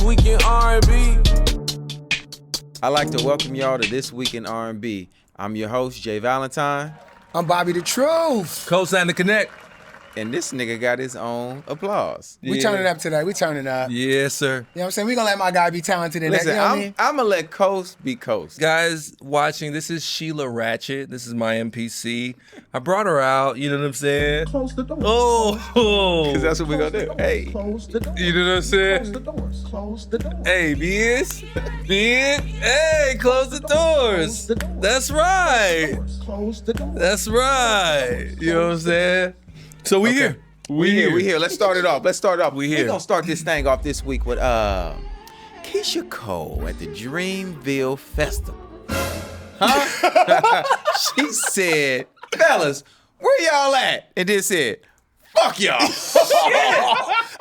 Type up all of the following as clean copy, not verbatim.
Week in R&B. I'd like to welcome y'all to This Week in R&B. I'm your host, JValentine. I'm Bobby the Truth. Cosine to connect. And this nigga got his own applause. We turning up today. We turning up. Yes, sir. You know what I'm saying? We gonna let my guy be talented in Listen, that. You know what I mean? I'm gonna let Coast be Coast. Guys watching, this is Sheila Ratchet. This is my MPC. I brought her out, you know what I'm saying? Close the doors. Oh. Because that's what we're gonna do. Hey. Close the doors. You know what I'm saying? Close the doors. Close the doors. Hey, Biz. Hey, close the doors. That's right. Close the doors. That's right. You know what I'm saying? So we here. We here. Let's start it off. We here. We're gonna start this thing off this week with Keyshia Cole at the Dreamville Festival. Huh? She said, fellas, where y'all at? And then said, fuck y'all.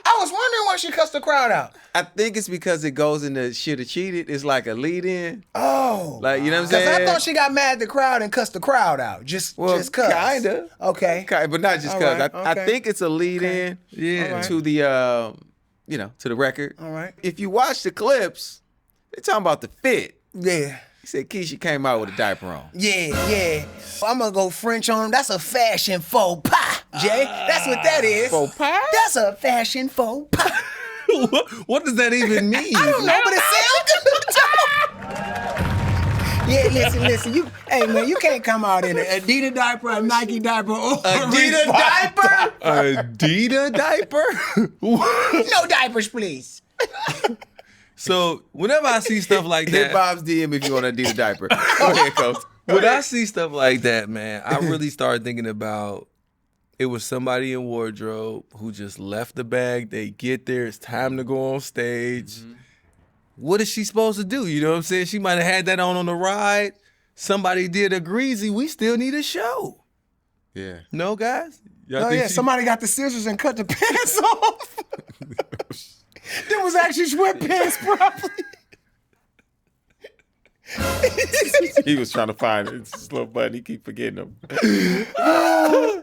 I was wondering why she cussed the crowd out. I think it's because it goes into shoulda cheated. It's like a lead in. Oh. Like, you know what I'm Because saying? I thought she got mad at the crowd and cussed the crowd out. Just cuss. Kinda. Okay. But not just All cause. right, I okay. think it's a lead in Yeah. to the to the record. All right. If you watch the clips, they talking about the fit. Yeah. He said Keyshia came out with a diaper on. Yeah. I'm gonna go French on him. That's a fashion faux pas, Jay. That's what that is. Faux pas? That's a fashion faux pas. What does that even mean? I don't know, but it sounds good. Yeah, listen. Hey man, you can't come out in an Adidas diaper, a Nike diaper, or Adidas diaper? Adidas diaper? No diapers, please. So whenever I see stuff like Hit that, Bob's DM if you want an Adidas diaper. Go ahead, Coach. when I see stuff like that, man, I really start thinking about it was somebody in wardrobe who just left the bag. They get there, it's time to go on stage. Mm-hmm. What is she supposed to do? You know what I'm saying? She might have had that on the ride. Somebody did a greasy. We still need a show. Yeah. No, guys? Y'all Oh think yeah, somebody got the scissors and cut the pants off. There was actually sweatpants, probably. He was trying to find it. It's this little button. He keep forgetting them. Oh,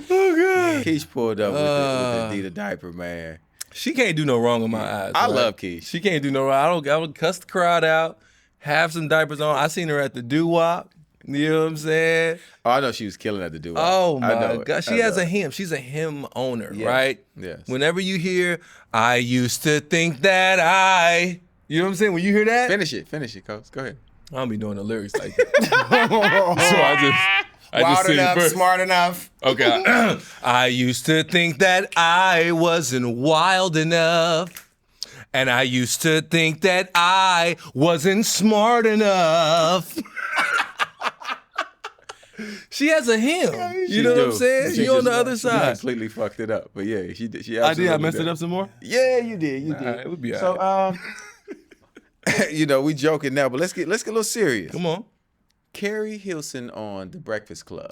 God. Keish pulled up with the Adidas diaper, man. She can't do no wrong in my eyes. I right? love Keish. She can't do no wrong. I would cuss the crowd out, have some diapers on. I seen her at the doo-wop. You know what I'm saying? Oh, I know she was killing at the duo. Oh, I know my it. God. She I has know a it. hymn. She's a hymn owner, Yes. right? Yes. Whenever you hear, I used to think that I... You know what I'm saying? When you hear that, Finish it, Coach. Go ahead. I don't be doing the lyrics like that. So I just Wild sing enough, first. smart enough. Okay. I used to think that I wasn't wild enough. And I used to think that I wasn't smart enough. She has a hymn. You know what I'm saying? She You on the just- other She side. completely fucked it up. But yeah, she did. She I absolutely did. I messed did. it up some more? Yeah, you did. You did. All right, it would be all So, we joking now, but let's get a little serious. Come on. Keri Hilson on The Breakfast Club.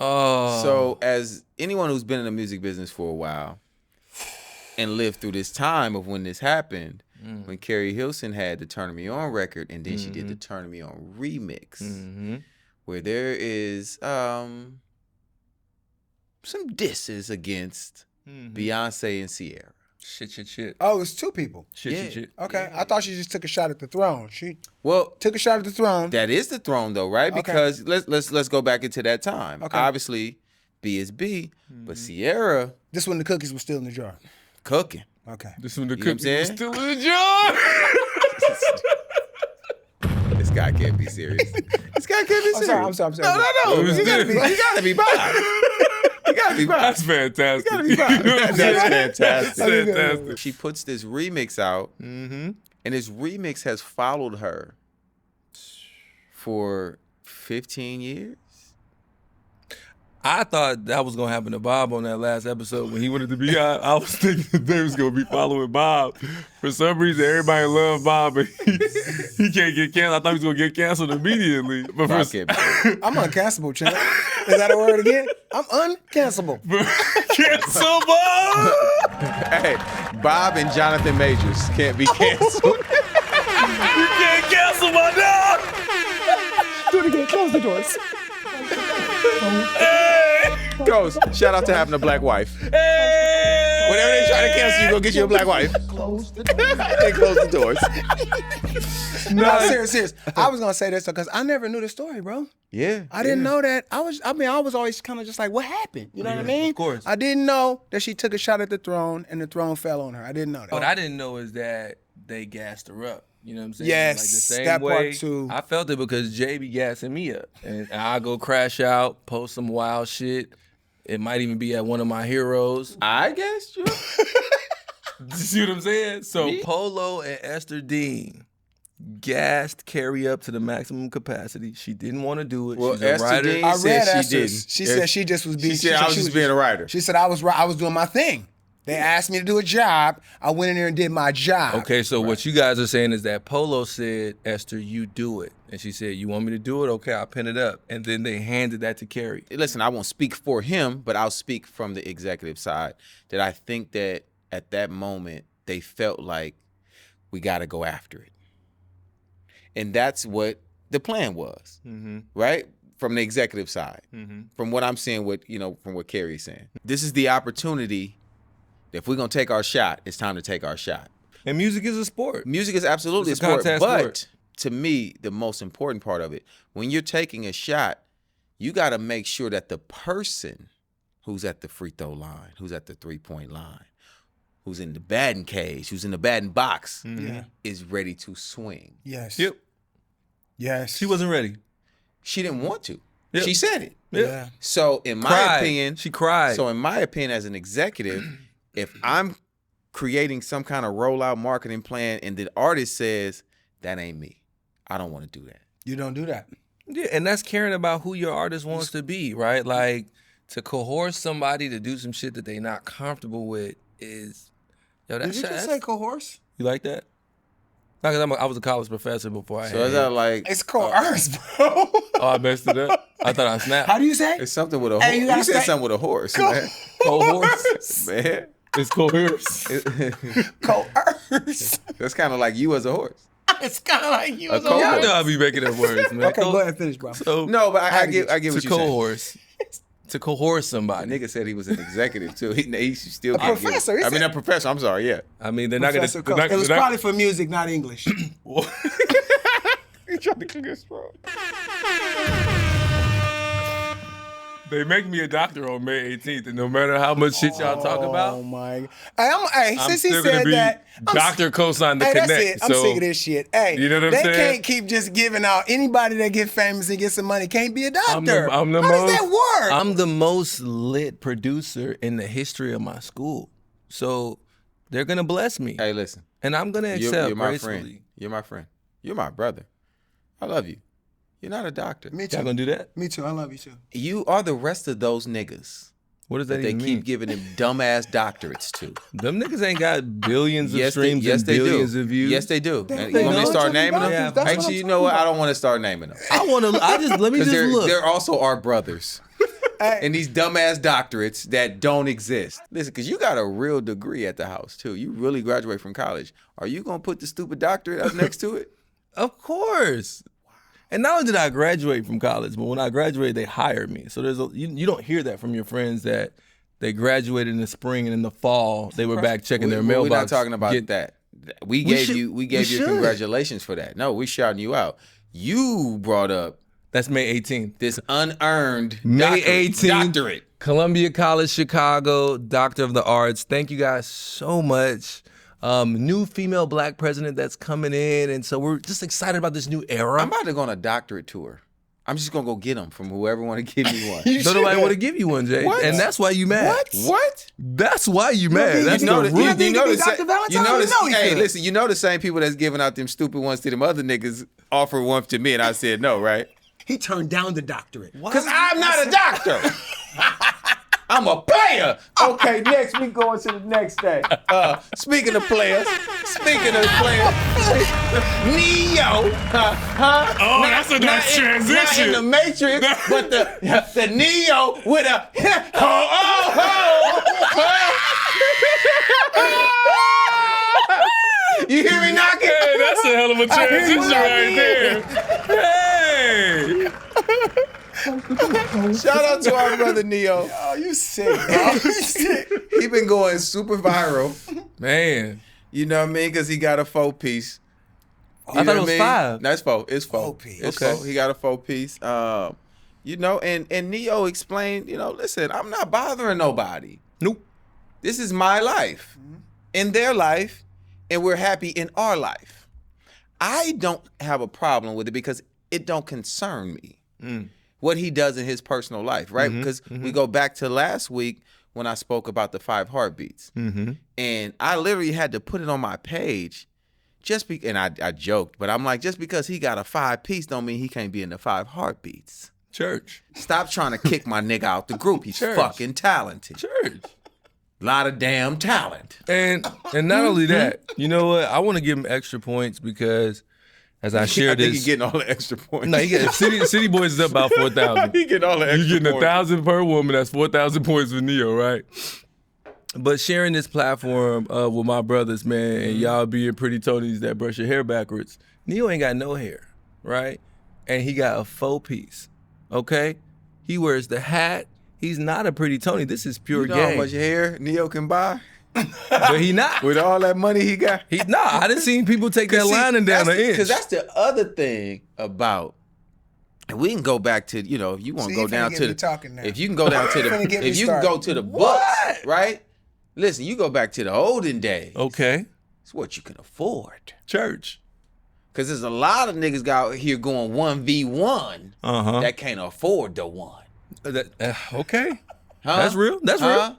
Oh. So, as anyone who's been in the music business for a while and lived through this time of when this happened, when Keri Hilson had the Turn Me On record, and then she did the Turn Me On remix, where there is some disses against Beyoncé and Sierra. Shit. Oh, it's two people. Shit. Okay, I thought she just took a shot at the throne. She Well, took a shot at the throne. that is the throne, though, right? Okay. Because let's go back into that time. Okay. Obviously, B is B, but Sierra This when the cookies were still in the jar. cooking. Okay. This one, the You know what I'm cookie was saying? still in the jar. This guy can't be serious. This guy can't be serious. I'm sorry. No. It was You gotta be Bob. You gotta be Bob. That's fantastic. You gotta be Bob. That's fantastic. Fantastic. She puts this remix out, and this remix has followed her for 15 years. I thought that was gonna happen to Bob on that last episode when he wanted to be on. I was thinking they was gonna be following Bob. For some reason, everybody loved Bob, but he can't get canceled. I thought he was gonna get canceled immediately. But Bob for can't be serious. I'm uncancelable, champ. Is that a word again? I'm uncancelable. cancel Bob. Hey, Bob and Jonathan Majors can't be canceled. You can't cancel my dog. Do it again. Close the doors. Goes. Shout out to having a black wife. Hey. Whenever they try to cancel you, go get you a black wife. Close the door. They close the doors. No, serious. I was gonna say this because I never knew the story, bro. Yeah. I didn't know that. I was always kind of just like, what happened? You know what I mean? Of course. I didn't know that she took a shot at the throne and the throne fell on her. I didn't know that. What I didn't know is that they gassed her up. You know what I'm saying? Yes, like the same that part way too. I felt it because Jay be gassing me up. And I go crash out, post some wild shit. It might even be at one of my heroes. I guess you. You see what I'm saying? So Polo and Esther Dean gassed Keri up to the maximum capacity. She didn't want to do it. Well, She's a Esther writer. Dean I said read she Esther's. didn't. She said she just was being. She said I was just being a writer. She said I was doing my thing. They asked me to do a job. I went in there and did my job. Okay, so what you guys are saying is that Polo said, Esther, you do it. And she said, you want me to do it? Okay, I'll pin it up. And then they handed that to Keri. Listen, I won't speak for him, but I'll speak from the executive side. That I think that at that moment they felt like we got to go after it, and that's what the plan was, right? From the executive side, from what I'm seeing, from what Keri's saying, this is the opportunity. If we're gonna take our shot, it's time to take our shot. And music is a sport. Music is absolutely It's a sport, contest but sport. to me, the most important part of it, when you're taking a shot, you got to make sure that the person who's at the free throw line, who's at the 3-point line, who's in the batting cage, who's in the batting box, is ready to swing. Yes. Yep. Yes. She wasn't ready. She didn't want to. Yep. She said it. Yeah. So in my Cried. opinion, She cried. So in my opinion, as an executive, if I'm creating some kind of rollout marketing plan and the artist says, that ain't me, I don't want to do that. You don't do that. Yeah, and that's caring about who your artist wants to be, right? Like, to coerce somebody to do some shit that they not comfortable with is, yo, Did that's you just say coerce? You like that? No, because I was a college professor before I So had is that like, It's coerce, bro. Oh, I messed it up. I thought I snapped. How do you say? it's something with a Hey, horse? you gotta You said say- something with a horse, man. Coerce. Man. It's coerce. Coerce. That's kind of like you as a horse. It's kind of like you A was a coerce. Y'all horse. know I be making up words, man. Okay, go ahead and finish, bro. So, No, but I to get what to you're saying. coerce. To coerce A somebody. nigga said he was an executive too. He still A can't get it. professor, he I mean, said- a professor. I'm sorry. Yeah. I mean, they're not going Professor to. Coach. It was probably for music, not English. He tried to cook his throat. They make me a doctor on May 18th, and no matter how much shit y'all talk Oh about, my! Hey, I'm since he still gonna said be that, Dr. Cosine the Hey, Connect. that's it. I'm so, sick of this shit. Hey, You know what I'm they saying? can't keep just giving out. Anybody that get famous and get some money can't be a doctor. I'm the How most, does that work? I'm the most lit producer in the history of my school. So they're gonna bless me. Hey, listen. And I'm gonna accept You're my gracefully. friend. You're my friend. You're my brother. I love you. You're not a doctor. Me Y'all too. gonna do that? Me too. I love you too. You are the rest of those niggas What does that that they even keep mean? giving them dumbass doctorates to. Them niggas ain't got billions of Yes, streams yes, and they billions do. of views. Yes, they do. They And you want me to don't. start I'm naming talking them? about- that's what Actually, I'm you know what? talking I don't want to start naming them. I wanna. I just let me Because just look. they're also our brothers. Hey. And these dumbass doctorates that don't exist. Listen, because you got a real degree at the house, too. You really graduate from college. Are you going to put the stupid doctorate up next to it? Of course. And not only did I graduate from college, but when I graduated, they hired me. So there's you don't hear that from your friends that they graduated in the spring and in the fall they were back checking their mailbox. We're not talking about that. We gave should- you we should. congratulations for that. No, we're shouting you out. You brought up That's May 18th. this unearned May doctorate. 18th. Doctorate. Columbia College, Chicago, Doctor of the Arts. Thank you guys so much. New female black president that's coming in. And so we're just excited about this new era. I'm about to go on a doctorate tour. I'm just going to go get them from whoever want to give me one. Don't nobody want to give you one, Jay. What? And that's why you mad. What? That's why you mad. That's you know the that- root. you think the be Dr. Valentine? you know You the- know he hey, could. listen, you know the same people that's giving out them stupid ones to them other niggas offered one to me and I said no, right? He turned down the doctorate. Because I'm not a doctor. I'm a player. Okay, next we going to the next thing. Speaking of players, Neo. Oh, that's a nice transition. Not in the Matrix, but the Neo with a You hear me knocking? Hey, that's a hell of a transition right there. Hey. Shout out to our brother Neo. Oh, you sick, bro. You sick. He been going super viral. Man. You know what I mean? Because he got a 4-piece. I thought it was 5. No, it's 4. It's 4. 4-piece. It's Okay. 4. He got a 4-piece. You know, and Neo explained, you know, listen, I'm not bothering nobody. Nope. This is my life, in their life, and we're happy in our life. I don't have a problem with it because it don't concern me what he does in his personal life, right? Because we go back to last week when I spoke about the 5 heartbeats, and I literally had to put it on my page. And I joked, but I'm like, just because he got a 5-piece don't mean he can't be in the 5 heartbeats. Church. Stop trying to kick my nigga out the group. He's Church. fucking talented. Church. Lot of damn talent. And not only that, you know what? I want to give him extra points because as I share I think this. he's getting all the extra points. No, he get City Boys is up about 4,000. He getting all the extra You getting points. 1,000 per woman. That's 4,000 points for Neo, right? But sharing this platform with my brothers, man, and y'all being pretty Tonys that brush your hair backwards. Neo ain't got no hair, right? And he got a 4-piece, okay? He wears the hat. He's not a pretty Tony. This is pure You know game. how much hair Neo can buy? But he not. With all that money he got? I done seen people take that lining down an inch. Because that's the other thing about, and we can go back to, you know, if you want to See, go you finna down get to me the, talking now. if you can go down to Finna the, get me if you can go to the started. books, right? Listen, you go back to the olden days. Okay. It's what you can afford. Church. Because there's a lot of niggas out here going 1v1 Uh-huh. that can't afford the one. Okay. Huh? That's real. That's real.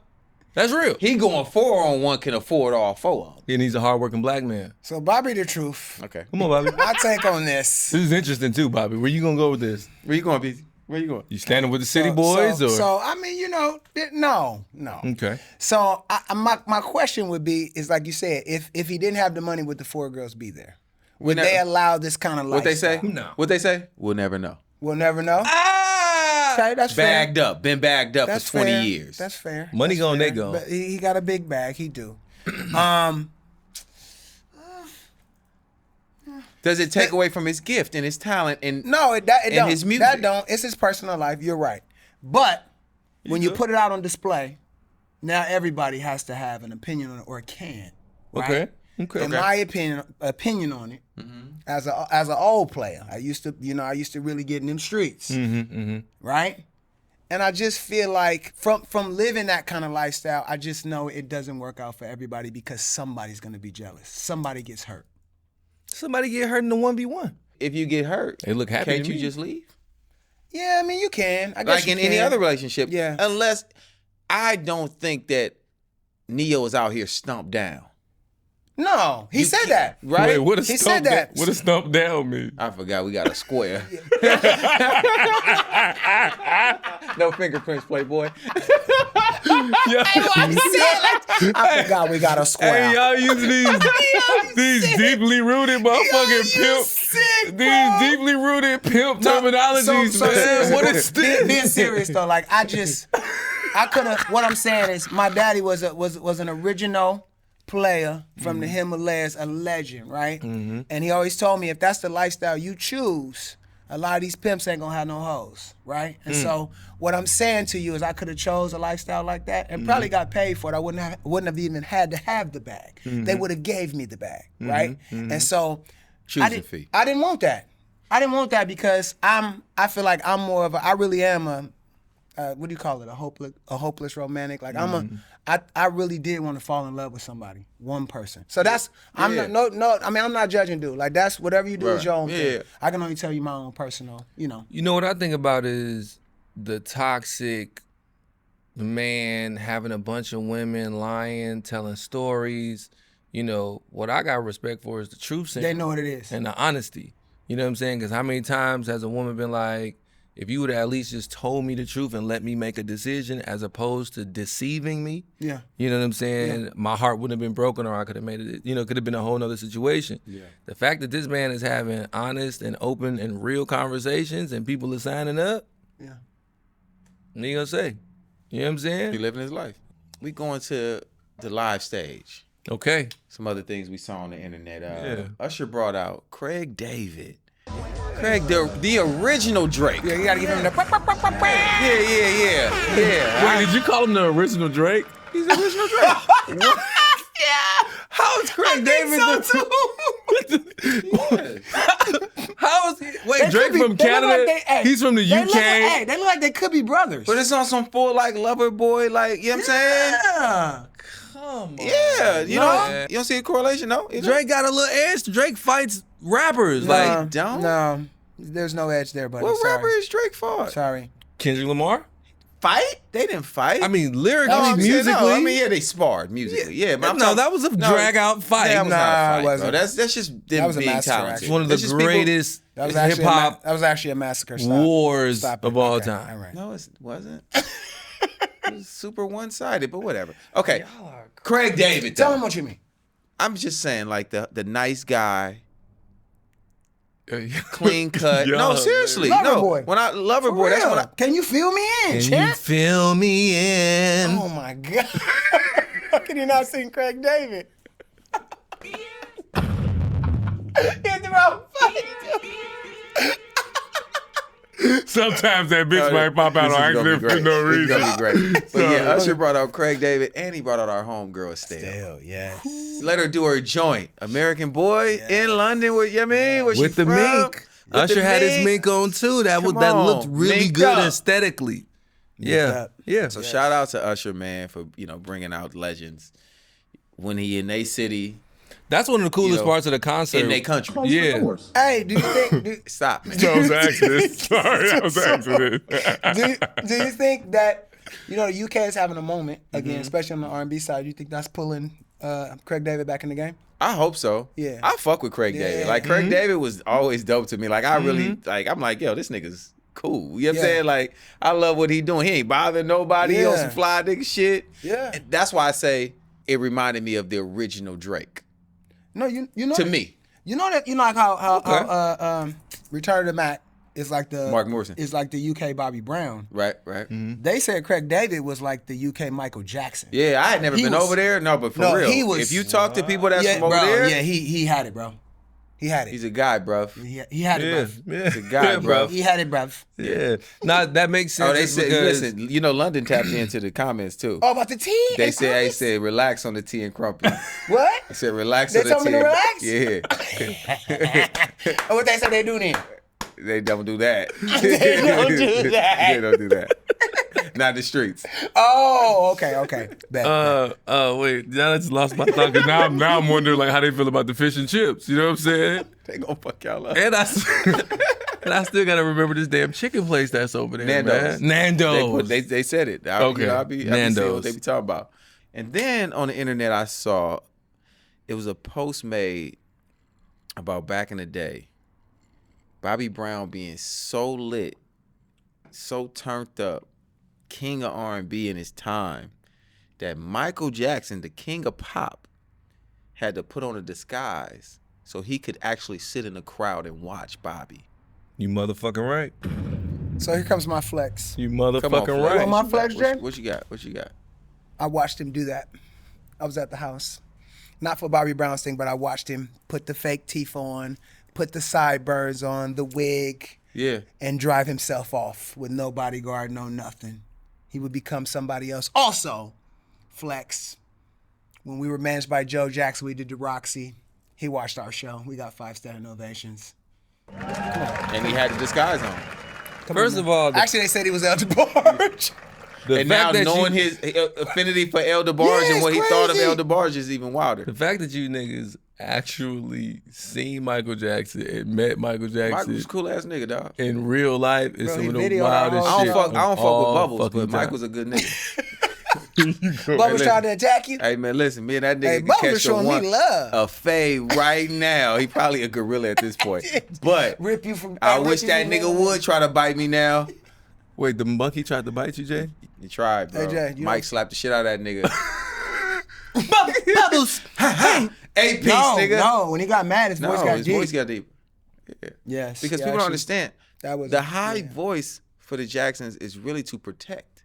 That's real. He going 4-on-1 can afford all 4 of them. And he's a hardworking black man. So, Bobby the Truth. Okay. Come on, Bobby. My take on this. This is interesting too, Bobby. Where you gonna go with this? Where you going, BZ? Where you going? You standing with the city boys, or So, I mean, you know, no. okay? So, my question would be, is like you said, if he didn't have the money, would the 4 girls be there? Would never- they allow this kind of lifestyle? What they say? No. What they say? We'll never know. We'll never know. Okay, that's Bagged fair. up. Been bagged up That's for 20 fair. years. That's fair. Money That's gone, they fair. gone. But he got a big bag. He do. Does it take away from his gift and his talent and No, it And don't. his music. That don't. It's his personal life. You're right. But when you put it out on display, now everybody has to have an opinion on it, or can. Right? Okay. Okay. In my opinion on it, as an old player, I used to really get in them streets, right? And I just feel like from living that kind of lifestyle, I just know it doesn't work out for everybody because somebody's gonna be jealous. Somebody gets hurt. Somebody get hurt in the 1v1. if you get hurt, They look happy can't to you me. just leave? Yeah, I mean you can. I guess Like you in can. any other relationship. Yeah. Unless I don't think that Neo is out here stumped down. No, he said that. Right? Wait, what He does said stump that. What does stump down mean? I forgot we got a square. No fingerprints, Playboy. Yeah. I forgot we got a square. Hey, y'all using these deeply rooted motherfucking pimp, these deeply rooted pimp terminologies, man. seriously, What is this? Being serious though, like I could have. What I'm saying is, my daddy was an original player from the Himalayas, a legend, right? And he always told me, if that's the lifestyle you choose, a lot of these pimps ain't gonna have no hoes, right? And so what I'm saying to you is, I could have chose a lifestyle like that and probably got paid for it. I wouldn't have even had to have the bag. They would have gave me the bag, right? And so Choosing fee. I didn't want that. I didn't want that because I feel like I'm more of I really am a what do you call it? A hopeless romantic. Like I really did want to fall in love with somebody, one person. So that's I'm not judging dude. Like that's whatever you do is your own thing. I can only tell you my own personal, You know what I think about is the toxic man having a bunch of women lying, telling stories. What I got respect for is the truth They know what it is. and the honesty. You know what I'm saying? Because how many times has a woman been like, if you would have at least just told me the truth and let me make a decision as opposed to deceiving me, Yeah. you know what I'm saying? My heart wouldn't have been broken, or I could have made it, could have been a whole nother situation. Yeah. The fact that this man is having honest and open and real conversations and people are signing up, Yeah. what you gonna say? You know what I'm saying? He living his life. We going to the live stage. Okay. Some other things we saw on the internet. Yeah. Usher brought out Craig David. Craig, the original Drake. Yeah, you gotta give him the. Yeah. Wait, did you call him the original Drake? He's the original Drake. What? How is Craig David How is he? Wait, They Drake could be- from they look Canada? like they- He's from the They UK. look like they could be brothers. But it's on some full like lover boy, like, you know what I'm saying? Yeah. Come on. Yeah, you No. know, you don't see a correlation, no? You know? Drake got a little edge. Drake fights rappers. Like don't? No, there's no edge there, buddy. What Sorry. rapper is Drake for? Sorry. Kendrick Lamar. Fight? They didn't fight. I mean, lyrically, No, I'm saying, musically. no, I mean, yeah, they sparred musically. Yeah, but I'm no, talking- that was a drag-out fight. That was Nah, not a it fight, bro. wasn't. That's just That them was a being massacre, talented. actually. It's one of That's the just people- greatest That was hip actually hop that was actually a massacre. Stop. wars Stop it. of all Okay, time. All right. No, it wasn't. It was super one-sided, but whatever. Okay, Craig David, Tell though. him what you mean. I'm just saying, like, the nice guy, clean cut. Yo, No, seriously. Lover no. boy. When I Lover For boy, that's real. when I Can you feel me in, Can you champ? feel me in? Oh my God. How can you not sing Craig David? Hit the wrong fight. Sometimes that bitch might pop out on accident for no It's reason. gonna be great. But yeah, Usher brought out Craig David, and he brought out our homegirl Estelle. Hell yes. Let her do her joint. American Boy in London with, you know what I mean? Where she With the from? mink. With the Usher had his mink. mink on too. That Come that looked on, really minked good up. aesthetically. Yeah. up. Yeah. So shout out to Usher, man, for, you know, bringing out legends. When he in they city, That's one of the coolest know, parts of the concert. in they country. Yeah. Hey, do you think Stop, man. That was an accident. Sorry, that was an accident. do you think that the UK is having a moment again, Mm-hmm. especially on the R&B side? You think that's pulling Craig David back in the game? I hope so. Yeah. I fuck with Craig David. Like, Craig David was always dope to me. Like, I really, like, I'm like, yo, this nigga's cool. You know what I'm Yeah. saying? Like, I love what he doing. He ain't bothering nobody. He on Yeah. some fly nigga shit. Yeah. And that's why I say it reminded me of the original Drake. No, you know To me. You know that like how Return of the Mac is like the Mark Morrison. is like the UK Bobby Brown. Right. They said Craig David was like the UK Michael Jackson. Yeah, I had never He been was- over there. No, but for No, real. he was- If you talk to people that's yeah, from over bro. there, Yeah, he had it, bro. He had it. he's a guy, bruv. He had it, Yeah. bruv. Yeah. He's a guy, bro. He had it, bruv. Yeah. Nah, that makes sense. Oh, they just said, because- listen, you know, London tapped into the comments too. Oh, about the tea? They and said, crumpets? relax on the tea and crumpets. What? They said, relax They on the told tea. me to relax? Yeah. Oh, what they said they do then? They don't do that. They don't do that. They don't do that. Not the streets. Oh, okay. Bet. wait, now I just lost my thought. 'Cause now I'm wondering like how they feel about the fish and chips. You know what I'm saying? They gonna fuck y'all up. And I still gotta remember this damn chicken place that's over there, Nando's. man. Nando's. They said it. Okay. I be seeing Nando's. what they be talking about. And then on the internet, I saw it was a post made about back in the day. Bobby Brown being so lit, so turned up, king of R&B in his time, that Michael Jackson, the king of pop, had to put on a disguise so he could actually sit in the crowd and watch Bobby. You motherfucking right. So here comes my flex. You Come on, motherfucking Flex. right. My flex, Jay? What you got? What you got? I watched him do that. I was at the house. Not for Bobby Brown's thing, but I watched him put the fake teeth on, put the sideburns on, the wig, Yeah. and drive himself off with no bodyguard, no nothing. He would become somebody else. Also, flex. When we were managed by Joe Jackson, we did the Roxy. He watched our show. We got 5 standing ovations. And he had the disguise on. First of all, Actually, they said he was El DeBarge. the And now fact that knowing you, his affinity for El DeBarge Yeah, and what he it's thought of crazy. El DeBarge is even wilder. the fact that you niggas actually seen Michael Jackson and met Michael Jackson Michael's a cool ass nigga, dog. in real life is Bro, some he of the videoed our wildest whole shit. show. I don't fuck of with all Bubbles, fucking but time. Michael's a good nigga. Bubbles tried to attack you. Hey man, listen, me and that nigga Hey, can Bubbles catch a showing me one love. a fade right now. He probably a gorilla at this point. But Rip you from. I rip wish you that from nigga the- would try to bite me now. Wait, the monkey tried to bite you, Jay? He tried, bro. Hey, Jay, you Mike know- slapped the shit out of that nigga. Bubbles. A piece, No, nigga. no. When he got mad, his voice got his deep. voice got deep. Yeah. Yes. Because yeah, people don't actually, understand. That was The high yeah. voice for the Jacksons is really to protect.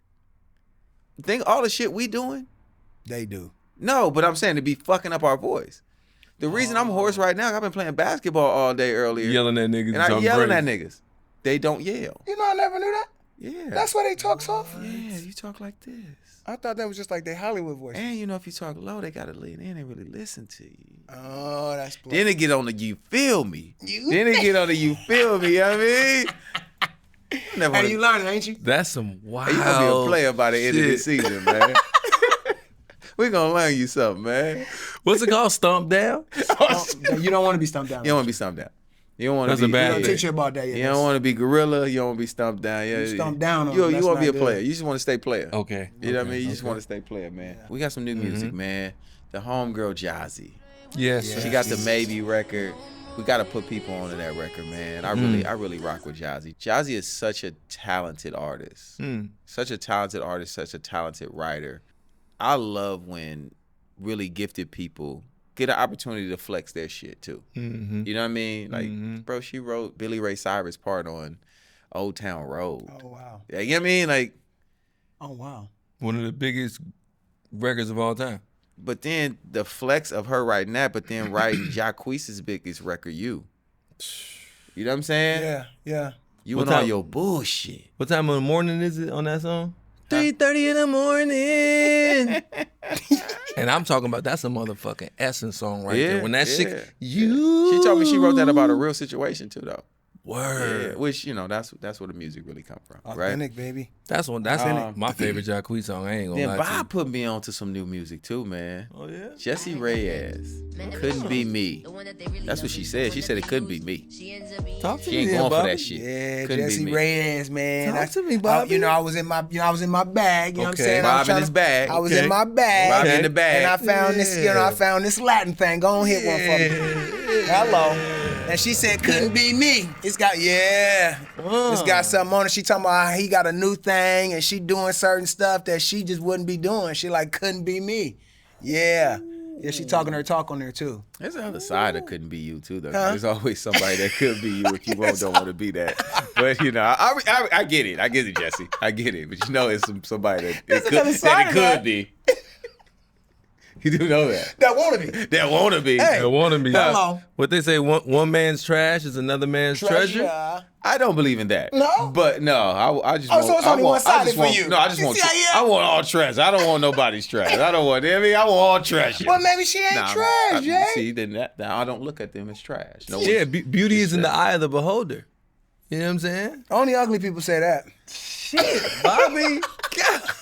Think all the shit we doing? They do. No, but I'm saying to be fucking up our voice. The reason I'm hoarse right now, I've been playing basketball all day earlier. Yelling at niggas. And I yelling at niggas. They don't yell. You know, I never knew that. Yeah. That's why they talk soft. Yeah, you talk like this. I thought that was just like their Hollywood voice. And you know, if you talk low, they gotta lean in and really listen to you. Oh, that's black. Then they get on the you feel me. Then they get on the you feel me, you know what I mean? Never Hey, you learning, ain't you? That's some wild. Hey, you gonna be a player by the end of this shit. season, man. We gonna learn you something, man. What's it called? Stomp down? You don't want to be stumped down. You don't want to be stumped down. You don't want to That's be. a bad I'll thing. teach you about that. Yeah, You don't want to be gorilla. You don't want to be stumped down. Yeah, stumped down on You them, want that's to be a not player. good. You just want to stay player. Okay. You know what I mean? You just want to stay player, man. We got some new music, man. The homegirl Jazzy. Yes. She got the Maybe record. We got to put people onto that record, man. I really rock with Jazzy. Jazzy is such a talented artist. Such a talented artist, such a talented writer. I love when really gifted people get an opportunity to flex their shit too. You know what I mean? Like, bro, she wrote Billy Ray Cyrus' part on Old Town Road. Oh, wow. Yeah, you know what I mean? Like, Oh, wow. One of the biggest records of all time. but then the flex of her writing that, but then writing Jacquees's biggest record, You. You know what I'm saying? Yeah, yeah. You What and all time- your bullshit. What time of the morning is it on that song? 3:30 in the morning. And I'm talking about that's a motherfucking essence song right there. When that shit, you. She told me she wrote that about a real situation too, though. Word. Yeah, which, you know, that's where the music really come from, right? Authentic, baby. That's my favorite Jacquees song. I ain't gonna Then lie to you. Bob put me on to some new music too, man. Oh yeah. Jessie Reyez. Couldn't be me. That's what she said. She said it couldn't be me. Talk to She ain't me, going for Bobby. that shit. Yeah, Couldn't Jessie be me. Reyez, man. Talk to me, Bobby. You know, I was in my bag. You know what I'm Okay. saying? Bob in his bag. I was Okay. in my bag. Bob Okay. in the bag. And I found this, I found this Latin thing. Go on, hit one for me. Hello. And she said, couldn't be me. It's got, it's got something on it. She talking about how he got a new thing and she doing certain stuff that she just wouldn't be doing. She like, couldn't be me. Yeah. Yeah, she talking her talk on there too. There's the other side that couldn't be you too, though. There's always somebody that could be you if you don't want to be that. But you know, I get it. I get it, Jesse. I get it. But you know, it's somebody another side of could that. be. You do know that. That wanna be. That wanna be. Hey. I want to be. Hello. What they say, one man's trash is another man's treasure. I don't believe in that. No? But no, I just Oh, want. so it's I only want, one-sided I just for want, you. No, I just You want. see how I want all treasure. I don't want nobody's treasure. I don't want. I mean, I want all treasure. Well, maybe she ain't trash, Jay. See, then that I don't look at them as trash. No Yeah, one- beauty is in the eye of the beholder. You know what I'm saying? Only ugly people say that. Shit, Bobby.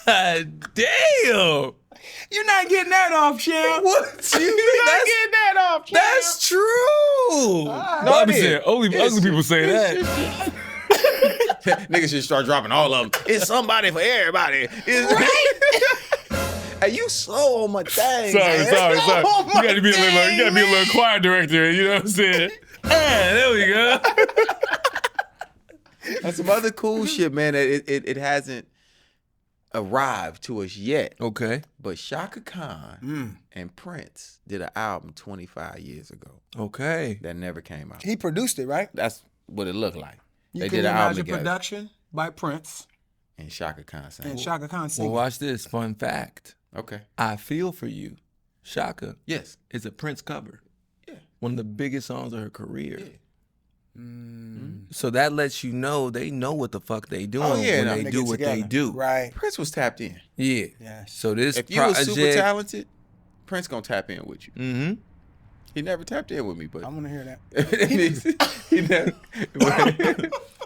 God damn. You're not getting that off, Sham. What? You're not getting that off, Sham. That's true. Bobby said only ugly people say that. Niggas should start dropping all of them. It's somebody for everybody. Hey, you slow on my thing. Sorry. Oh, You gotta be a little choir director. You know what I'm saying? There we go. And some other cool shit, man. That it hasn't arrived to us yet. Okay. But Chaka Khan and Prince did an album 25 years ago Okay. that never came out. He produced it, right? That's what it looked like. You They can did an album imagine together. production by Prince And Chaka Khan sang. and Chaka Khan Well, singing. watch this. Fun fact. Okay. I Feel For You, Chaka, Yes. is a Prince cover. Yeah. One of the biggest songs of her career. So that lets you know they know what the fuck they doing Oh, yeah, when no, they They do get what together. they do. Right. Prince was tapped in. Yeah. Yes. So this If you was project, super talented, Prince gonna tap in with you. Mm-hmm. He never tapped in with me, but I want to hear that. he never.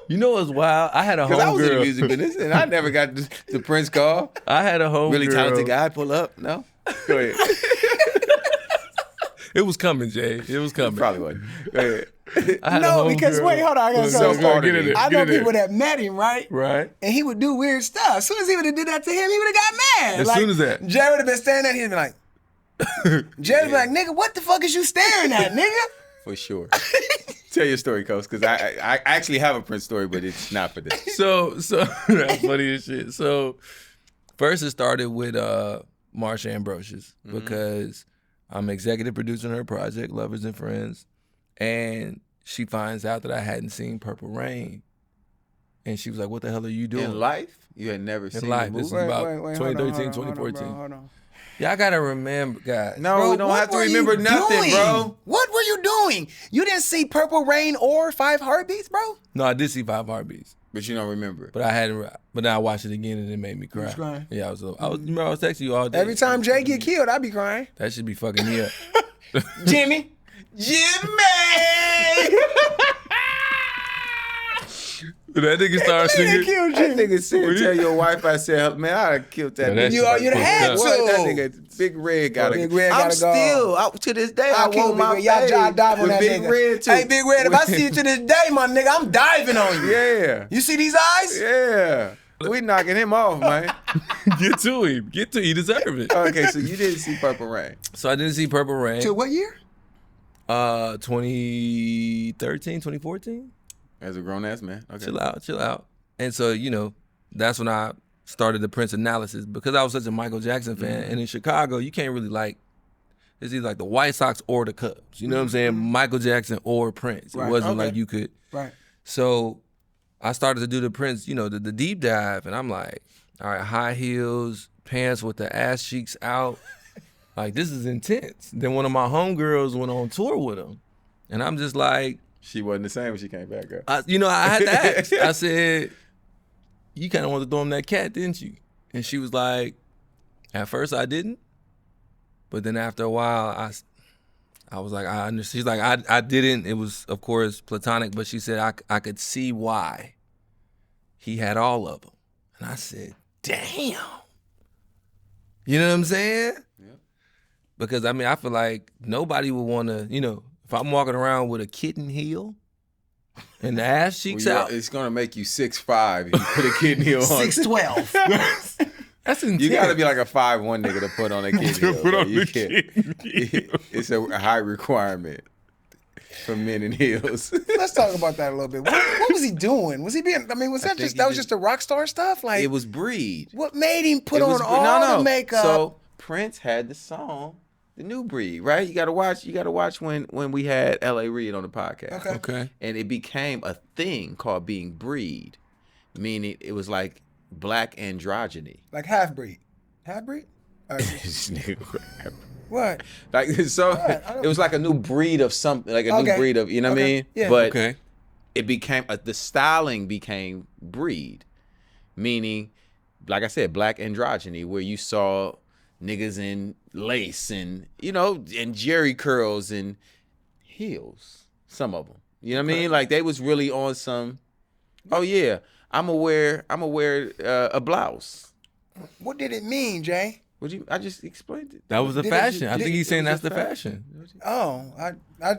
You know what's wild? I had a Because I was in the homegirl. music business and I never got the Prince call. I had a homegirl. Really talented guy pull up. No, go ahead. It was coming, Jay. It was coming. Probably wasn't. Go ahead. I had a No, because homegirl- wait, hold on. I gotta So go. far get to it me. in, I get know it in. people that met him, right? Right. And he would do weird stuff. As soon as he would have did that to him, he would have got mad. As soon as that. Jay would have been staring at him, he'd be like, Jay would be like, nigga, what the fuck is you staring at, nigga? For sure. Tell your story, Coach, because I actually have a Prince story, but it's not for this. So that's funny as shit. So first it started with Marsha Ambrosius because I'm executive producer on her project, Lovers and Friends, and she finds out that I hadn't seen Purple Rain. And she was like, what the hell are you doing? In life, you had never In seen life. the This is movie. about hold on, 2013, hold on, 2014. hold on. Y'all gotta remember, guys. No, Bro, we don't what have to were you remember nothing, doing? bro. What were you doing? You didn't see Purple Rain or 5 Heartbeats, bro? No, I did see 5 Heartbeats, But you don't remember. but I hadn't. But then I watched it again and it made me cry. was crying? Yeah, I was. Remember, I was texting you all day. Every time Jay get killed, I be crying. That should be fucking me up. Jimmy. That nigga started singing. killed That Jimmy. nigga said, tell your wife I said, man, I killed that Yeah, nigga. You'd have had to. What? That nigga, Big Red gotta Big Red I'm gotta go. still, to this day, I kill want my Big Red. Y'all dive on with that Big nigga. Red too. Hey, Big Red, if I see you to this day, my nigga, I'm diving on you. Yeah. You see these eyes? Yeah. We knocking him off, man. Get to him. He deserve it. Okay, so you didn't see Purple Rain. So I didn't see Purple Rain. To what year? 2013, 2014. As a grown ass man. Okay. Chill out. And so, that's when I started the Prince analysis because I was such a Michael Jackson fan. And in Chicago, you can't really it's either like the White Sox or the Cubs. You know what I'm saying? Michael Jackson or Prince. Right, It wasn't okay. like you could. Right. So I started to do the Prince, the deep dive. And I'm like, all right, high heels, pants with the ass cheeks out. Like, this is intense. Then one of my homegirls went on tour with him. And I'm just like, She wasn't the same when she came back up. I had to ask. I said, you kind of wanted to throw him that cat, didn't you? And she was like, at first I didn't. But then after a while, I was like, I understand. She's like, I didn't. It was, of course, platonic. But she said, I could see why he had all of them. And I said, damn. You know what I'm saying? Yeah. Because, I feel like nobody would want to, if I'm walking around with a kitten heel and the ass cheeks out. It's gonna make you 6'5" if you put a kidney heel on. 6'12". That's intense. You gotta be like a 5'1" nigga to put on a kidney heel. put bro. on You the can't. kidney heel. It's a high requirement for men in heels. Let's talk about that a little bit. What was he doing? Was he being? Was that think he was just- just a rock star stuff? Like, It was Breed. what made him put It on was all the makeup? So Prince had the song, The New Breed, right? You gotta watch when we had L.A. Reid on the podcast. Okay. And it became a thing called being breed, meaning it was like black androgyny. like half breed. Half breed? This nigga. What? Like so, I don't- it was like a new breed of something, like a new Okay. breed of, you know what I Okay. mean? Yeah. But Okay. it became the styling became breed, meaning, like I said, black androgyny, where you saw niggas in lace and and jerry curls and heels. Some of them, you know what I mean? Like they was really on some. Oh yeah, I'ma wear a blouse. What did it mean, Jay? I just explained it. That was the Did it fashion. just- I think he's saying it was that's the just fashion. Oh,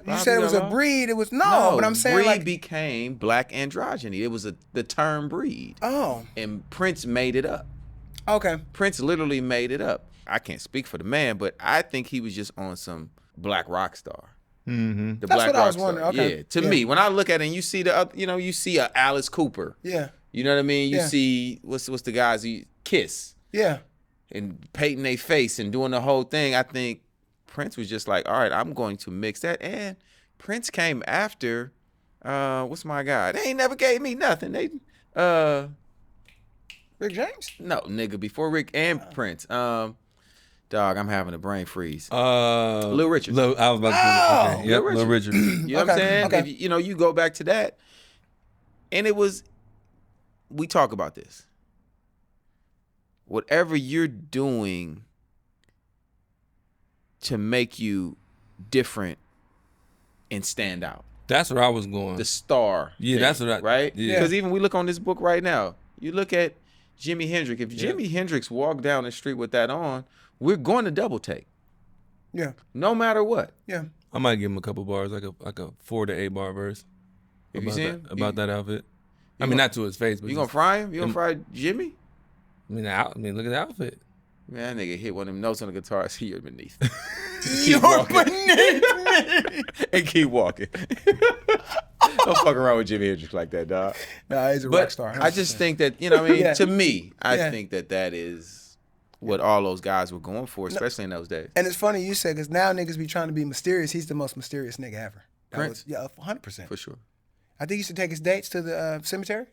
you said it was a breed. It was but I'm saying breed like, became black androgyny. It was the term breed, oh, and Prince made it up. okay. Prince literally made it up. I can't speak for the man, but I think he was just on some black rock star. Mm-hmm. The That's black what I rock was wondering. star. Okay. Yeah, to Yeah. me, when I look at it and you see you see a Alice Cooper. Yeah, You know what I mean? You Yeah. see what's the guys Kiss yeah. and painting their face and doing the whole thing. I think Prince was just like, all right, I'm going to mix that. And Prince came after, what's my guy? They ain't never gave me nothing. They, Rick James? no, nigga, before Rick and Prince. Dog, I'm having a brain freeze. Lil Richard. I was about to say, okay. Yep, Lil Lil Richard. You know what I'm Okay, saying? okay. If you go back to that, and we talk about this. Whatever you're doing to make you different and stand out. That's where I was going. The star. Yeah, thing, that's what I- right? yeah. Because even we look on this book right now, you look at Jimi Hendrix. If Jimi Hendrix walked down the street with that on, we're going to double take. Yeah, No matter what. yeah. I might give him a couple bars, like a 4 to 8 bar verse. If you about see that, him, about that outfit. I gonna- mean, not to his face, but you gonna just- fry him? You gonna fry Jimmy? I mean, look at the outfit. Man, that nigga hit one of them notes on the guitar. See, you're beneath. You're walking. beneath me. And keep walking. Don't fuck around with Jimi Hendrix like that, dog. Nah, he's a rock But star. I just think that, you know what I mean? Yeah. To me, I Yeah. think that is what all those guys were going for, especially in those days. And it's funny you said, because now niggas be trying to be mysterious. He's the most mysterious nigga ever. That Prince? was- yeah, 100%. For sure. I think he should take his dates to the cemetery.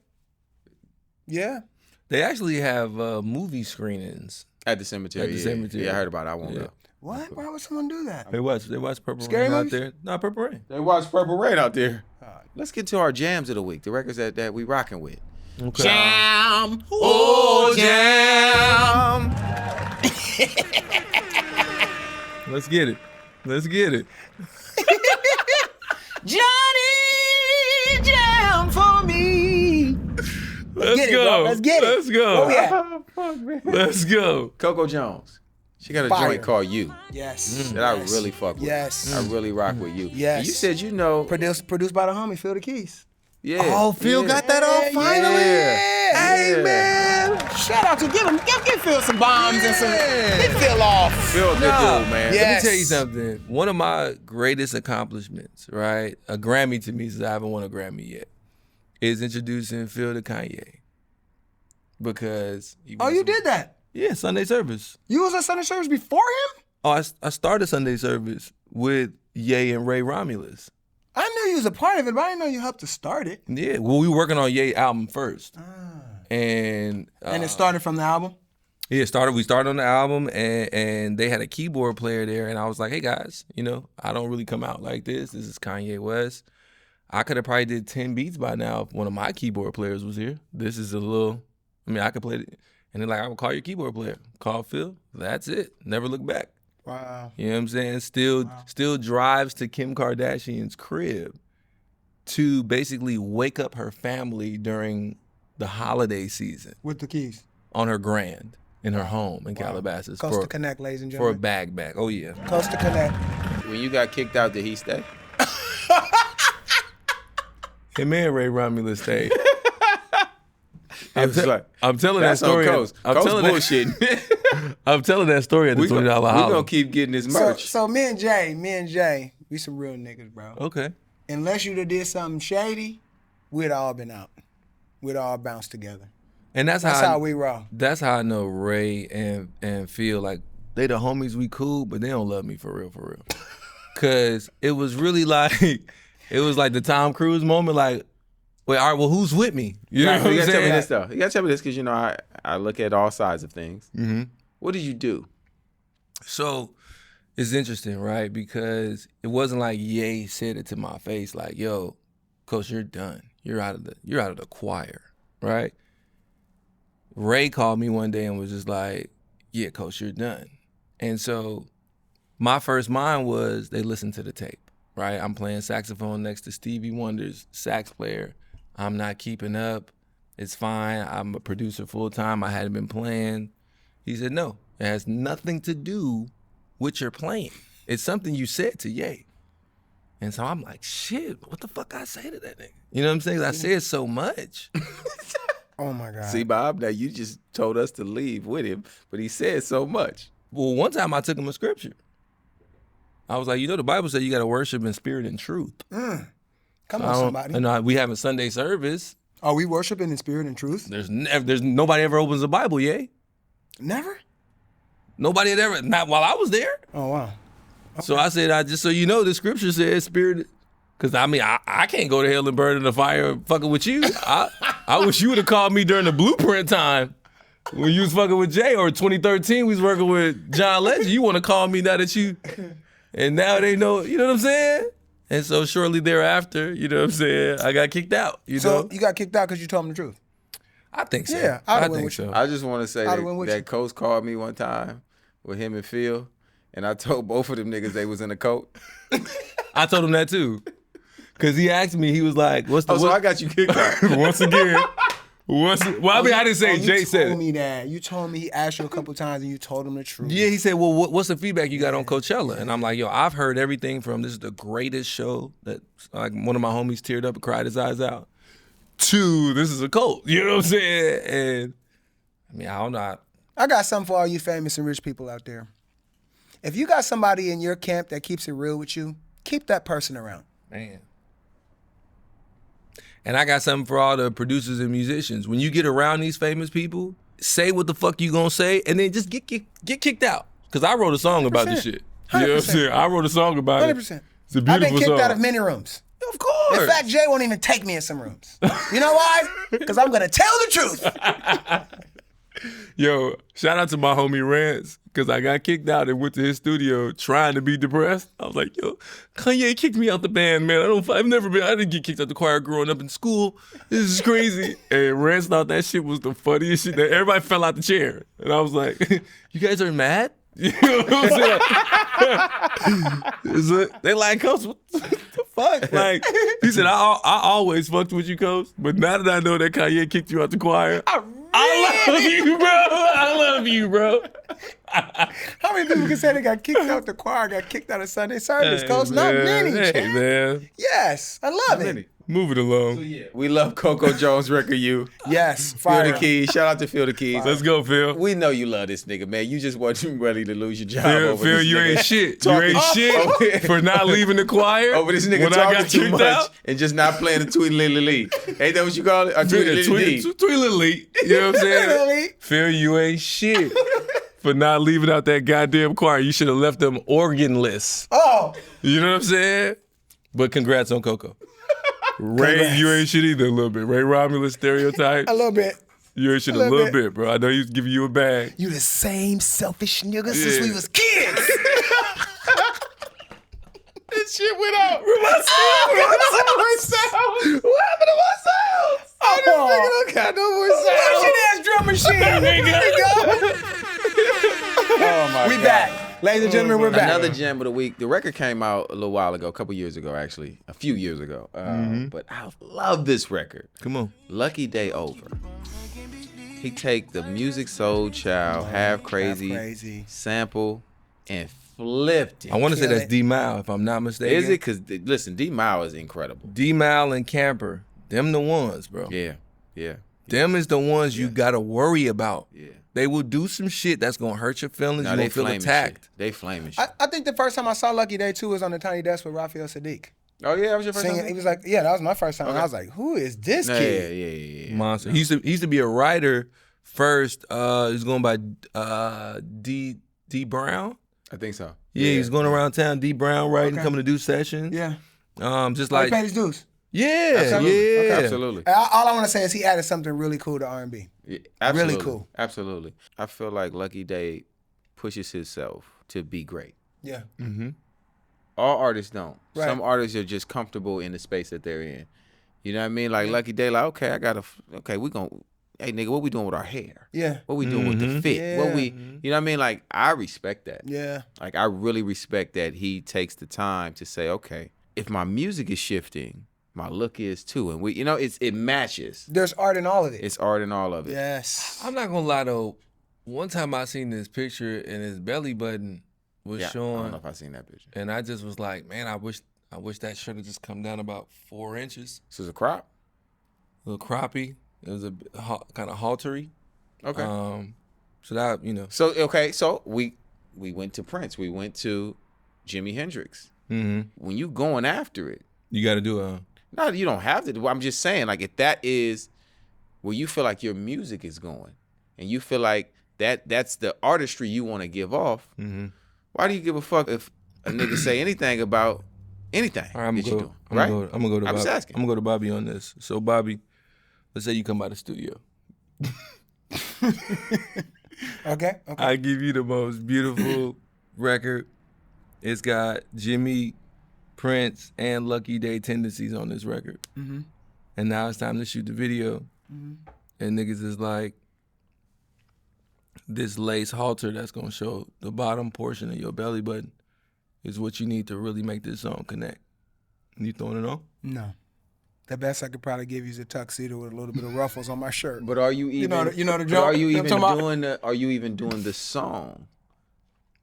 Yeah. They actually have movie screenings At the cemetery. At the cemetery. Yeah, I heard about it. I won't go. What? Why would someone do that? They watch Purple Scary Rain out movies? there. No, Purple Rain. They watch Purple Rain out there. Let's get to our jams of the week, the records that we rocking with. Okay. Jam, oh jam. Let's get it. Johnny Jam for me. Let's Get it, go. bro. Let's get it. Let's go. Where we at? Let's go. Coco Jones. She got a Fire. joint called You Yes. that I really fuck with. Yes. I really rock with You. Yes. And you said you know. Produced by the homie Phil the Keys. Yeah. Oh, Phil yeah. got that on finally. Yeah. Hey Yeah. man. Shout out to give Phil some bombs and some get Phil off. Phil, good dude, man. Yeah. Let me tell you something. One of my greatest accomplishments, right? A Grammy to me, since I haven't won a Grammy yet, is introducing Phil to Kanye. Because You did that. Yeah, Sunday service. You was at Sunday service before him? Oh, I started Sunday service with Ye and Ray Romulus. I knew you was a part of it, but I didn't know you helped to start it. Yeah, well, we were working on Ye album first. And And it started from the album? yeah, we started on the album, and they had a keyboard player there, and I was like, hey guys, I don't really come out like this. This is Kanye West. I could have probably did 10 beats by now if one of my keyboard players was here. This is I could play it. And they're like, I will call your keyboard player. Call Phil. That's it. Never look back. Wow. You know what I'm saying? Still drives to Kim Kardashian's crib to basically wake up her family during the holiday season With the keys. on her grand in her home in Calabasas Coast to Connect, ladies and for a gentlemen. bag. Oh yeah. Coast to Connect. When you got kicked out, did he stay? Him and Ray Romulus stayed. It was like, I'm telling that that's on story. Coast. I'm Coast telling bullshitting. I'm telling that story at the We $20 gonna holler. keep getting his So, merch. so me and Jay, we some real niggas, bro. Okay. Unless you'd have did something shady, we'd all been out. We'd all bounced together. And that's how we roll. That's how I know Ray and Phil, like, they the homies, we cool, but they don't love me for real. Cause it was really like, it was like the Tom Cruise moment, like, wait, all right, well, who's with me? You know Right, what you I'm gotta tell me saying? this though. You gotta tell me this because I look at all sides of things. Mm-hmm. What did you do? So it's interesting, right? Because it wasn't like Ye said it to my face, like, yo, Coach, you're done. You're out of the choir, right? Ray called me one day and was just like, yeah, Coach, you're done. And so my first mind was they listened to the tape, right? I'm playing saxophone next to Stevie Wonder's sax player. I'm not keeping up. It's fine. I'm a producer full time. I hadn't been playing. He said, no, it has nothing to do with your playing. It's something you said to Ye. And so I'm like, shit, what the fuck I say to that nigga? You know what I'm saying? I said so much. Oh my God. See, Bob, now you just told us to leave with him, but he said so much. Well, one time I took him a scripture. I was like, the Bible says you got to worship in spirit and truth. Come on, somebody. And we have a Sunday service. Are we worshiping in spirit and truth? There's nobody ever opens the Bible, Ye. Never? Nobody had ever, not while I was there. Oh, wow. So I said, just so you know, the scripture says spirit, because I can't go to hell and burn in the fire fucking with you. I wish you would have called me during the blueprint time when you was fucking with Jay, or 2013 we was working with John Legend. You want to call me now that you, and now they know, you know what I'm saying? And so shortly thereafter, you know what I'm saying, I got kicked out, So know? you got kicked out because you told him the truth? I think so. Yeah, I'd I have went think with you. so. I just want to say I'd have went with you. that Coach called me one time with him and Phil, and I told both of them niggas they was in a coat. I told him that too. Because he asked me, he was like, what's the... Oh, so I got you kicked out. Once again. I didn't say it. Jay You said told it. me that. You told me he asked you a couple times and you told him the truth. Yeah, he said, well, what's the feedback you got on Coachella? And I'm like, yo, I've heard everything from this is the greatest show that, like, one of my homies teared up and cried his eyes out, to this is a cult. You know what I'm saying? And, I don't know. I got something for all you famous and rich people out there. If you got somebody in your camp that keeps it real with you, keep that person around. Man. And I got something for all the producers and musicians. When you get around these famous people, say what the fuck you gonna say, and then just get kicked out. Because I wrote a song about this shit. You know what I'm saying? I wrote a song about 100%. it. It's a I've beautiful been kicked song. out of many rooms. Of course. In fact, Jay won't even take me in some rooms. You know why? Because I'm going to tell the truth. Yo, shout out to my homie Rance, because I got kicked out and went to his studio trying to be depressed. I was like, yo, Kanye kicked me out the band, man. I didn't get kicked out the choir growing up in school. This is crazy. And Rance thought that shit was the funniest shit. Everybody fell out the chair. And I was like, you guys are mad? You know what I'm saying? They like, Coach, what the fuck? Like, he said, I always fucked with you, Coach, but now that I know that Kanye kicked you out the choir, I love you, bro. I love you, bro. How many people can say they got kicked out the choir, got kicked out of Sunday service, Coach? Not many, Hey, champ. man. Yes, I love it. Move it along. We love Coco Jones record you. Yes, Feel fire. the Keys. Shout out to Feel the Keys. Let's go, Phil. We know you love this nigga, man. You just want him ready to lose your job Phil, over Phil, this you nigga. ain't shit. You ain't shit for not leaving the choir. Over this nigga when I talking got too kicked much out. and just not playing the Tweedledee. Ain't that what you call it? Or Tweedledee. Tweedledee. You know what I'm saying? Tweedledee. Phil, you ain't shit for not leaving out that goddamn choir. You should have left them organless. Oh, You know what I'm saying? But congrats on Coco. Ray, Congrats. you ain't shit either a little bit. Ray Romulus stereotype. a little bit. You ain't shit a little little bit. bit, bro. I know he was giving you a bag. You the same selfish nigga since Yeah. we was kids. This shit went out. What happened to my sound? Oh, Don't got no more that shit ass drum machine. Oh my We God. back. Ladies and gentlemen, we're back. Another gem of the week. The record came out a little while ago, a couple years ago, actually. A few years ago. But I love this record. Come on. Lucky Day Over. He take the Music Soul Child, Half Crazy, Crazy. sample, and flipped it. I want to say Kill that's it. D-Mile, if I'm not mistaken. Is it? Because, listen, D-Mile is incredible. D-Mile and Camper, them the ones, bro. Yeah, yeah, Them is the ones you gotta worry about. yeah. They will do some shit that's gonna hurt your feelings. No, You they gonna feel flaming attacked. shit. They flaming shit. I think the first time I saw Lucky Day 2 was on the Tiny Desk with Raphael Sadiq. Oh, yeah, that was your first Singing. time? He was like, yeah, that was my first time. And Okay. I was like, who is this Yeah, kid? yeah. Monster. He used to be a writer first. He was going by D Brown. I think so. Yeah, he was going around town. D Brown writing, Okay. coming to do sessions. Yeah. Just Like, like he paid his dues. yeah, Absolutely. yeah. Absolutely. All I want to say is he added something really cool to R&B. Yeah, absolutely. Really cool. Absolutely. I feel like Lucky Day pushes himself to be great. Yeah. All artists don't. Right. Some artists are just comfortable in the space that they're in. You know what I mean? Like Lucky Day, like, okay, we gonna, hey nigga, what we doing with our hair? Yeah. What we doing with the fit? Yeah. What we, you know what I mean? Like, I respect that. Yeah. Like, I really respect that he takes the time to say, okay, if my music is shifting, my look is too. And we, you know, it matches. There's art in all of it. It's art in all of it. Yes. I'm not gonna lie though. One time I seen this picture and his belly button was Yeah, I showing, don't know if I seen that picture. and I just was like, man, I wish that shirt had just come down about 4 inches. This is a crop? A little croppy. It was a kind of haltery. Okay. So that So we went to Prince. We went to Jimi Hendrix. Mm-hmm. When you going after it, You got to do a. no, you don't have to do. I'm just saying, like, if that is where you feel like your music is going, and you feel like that's the artistry you want to give off, why do you give a fuck if a nigga say anything about anything All right, I'm that you gonna doing? go. Right? I'm gonna go to. I'm just Bobby. asking. I'm gonna go to Bobby on this. So Bobby, let's say you come by the studio. Okay. I give you the most beautiful record. It's got Jimmy, Prince, and Lucky Day tendencies on this record. Mm-hmm. And now it's time to shoot the video. And niggas is like, this lace halter that's gonna show the bottom portion of your belly button is what you need to really make this song connect. You throwing it on? No. The best I could probably give you is a tuxedo with a little bit of ruffles on my shirt. But are you even? You know the but joke? Are you You know even what I'm talking doing the? Are you even doing the song?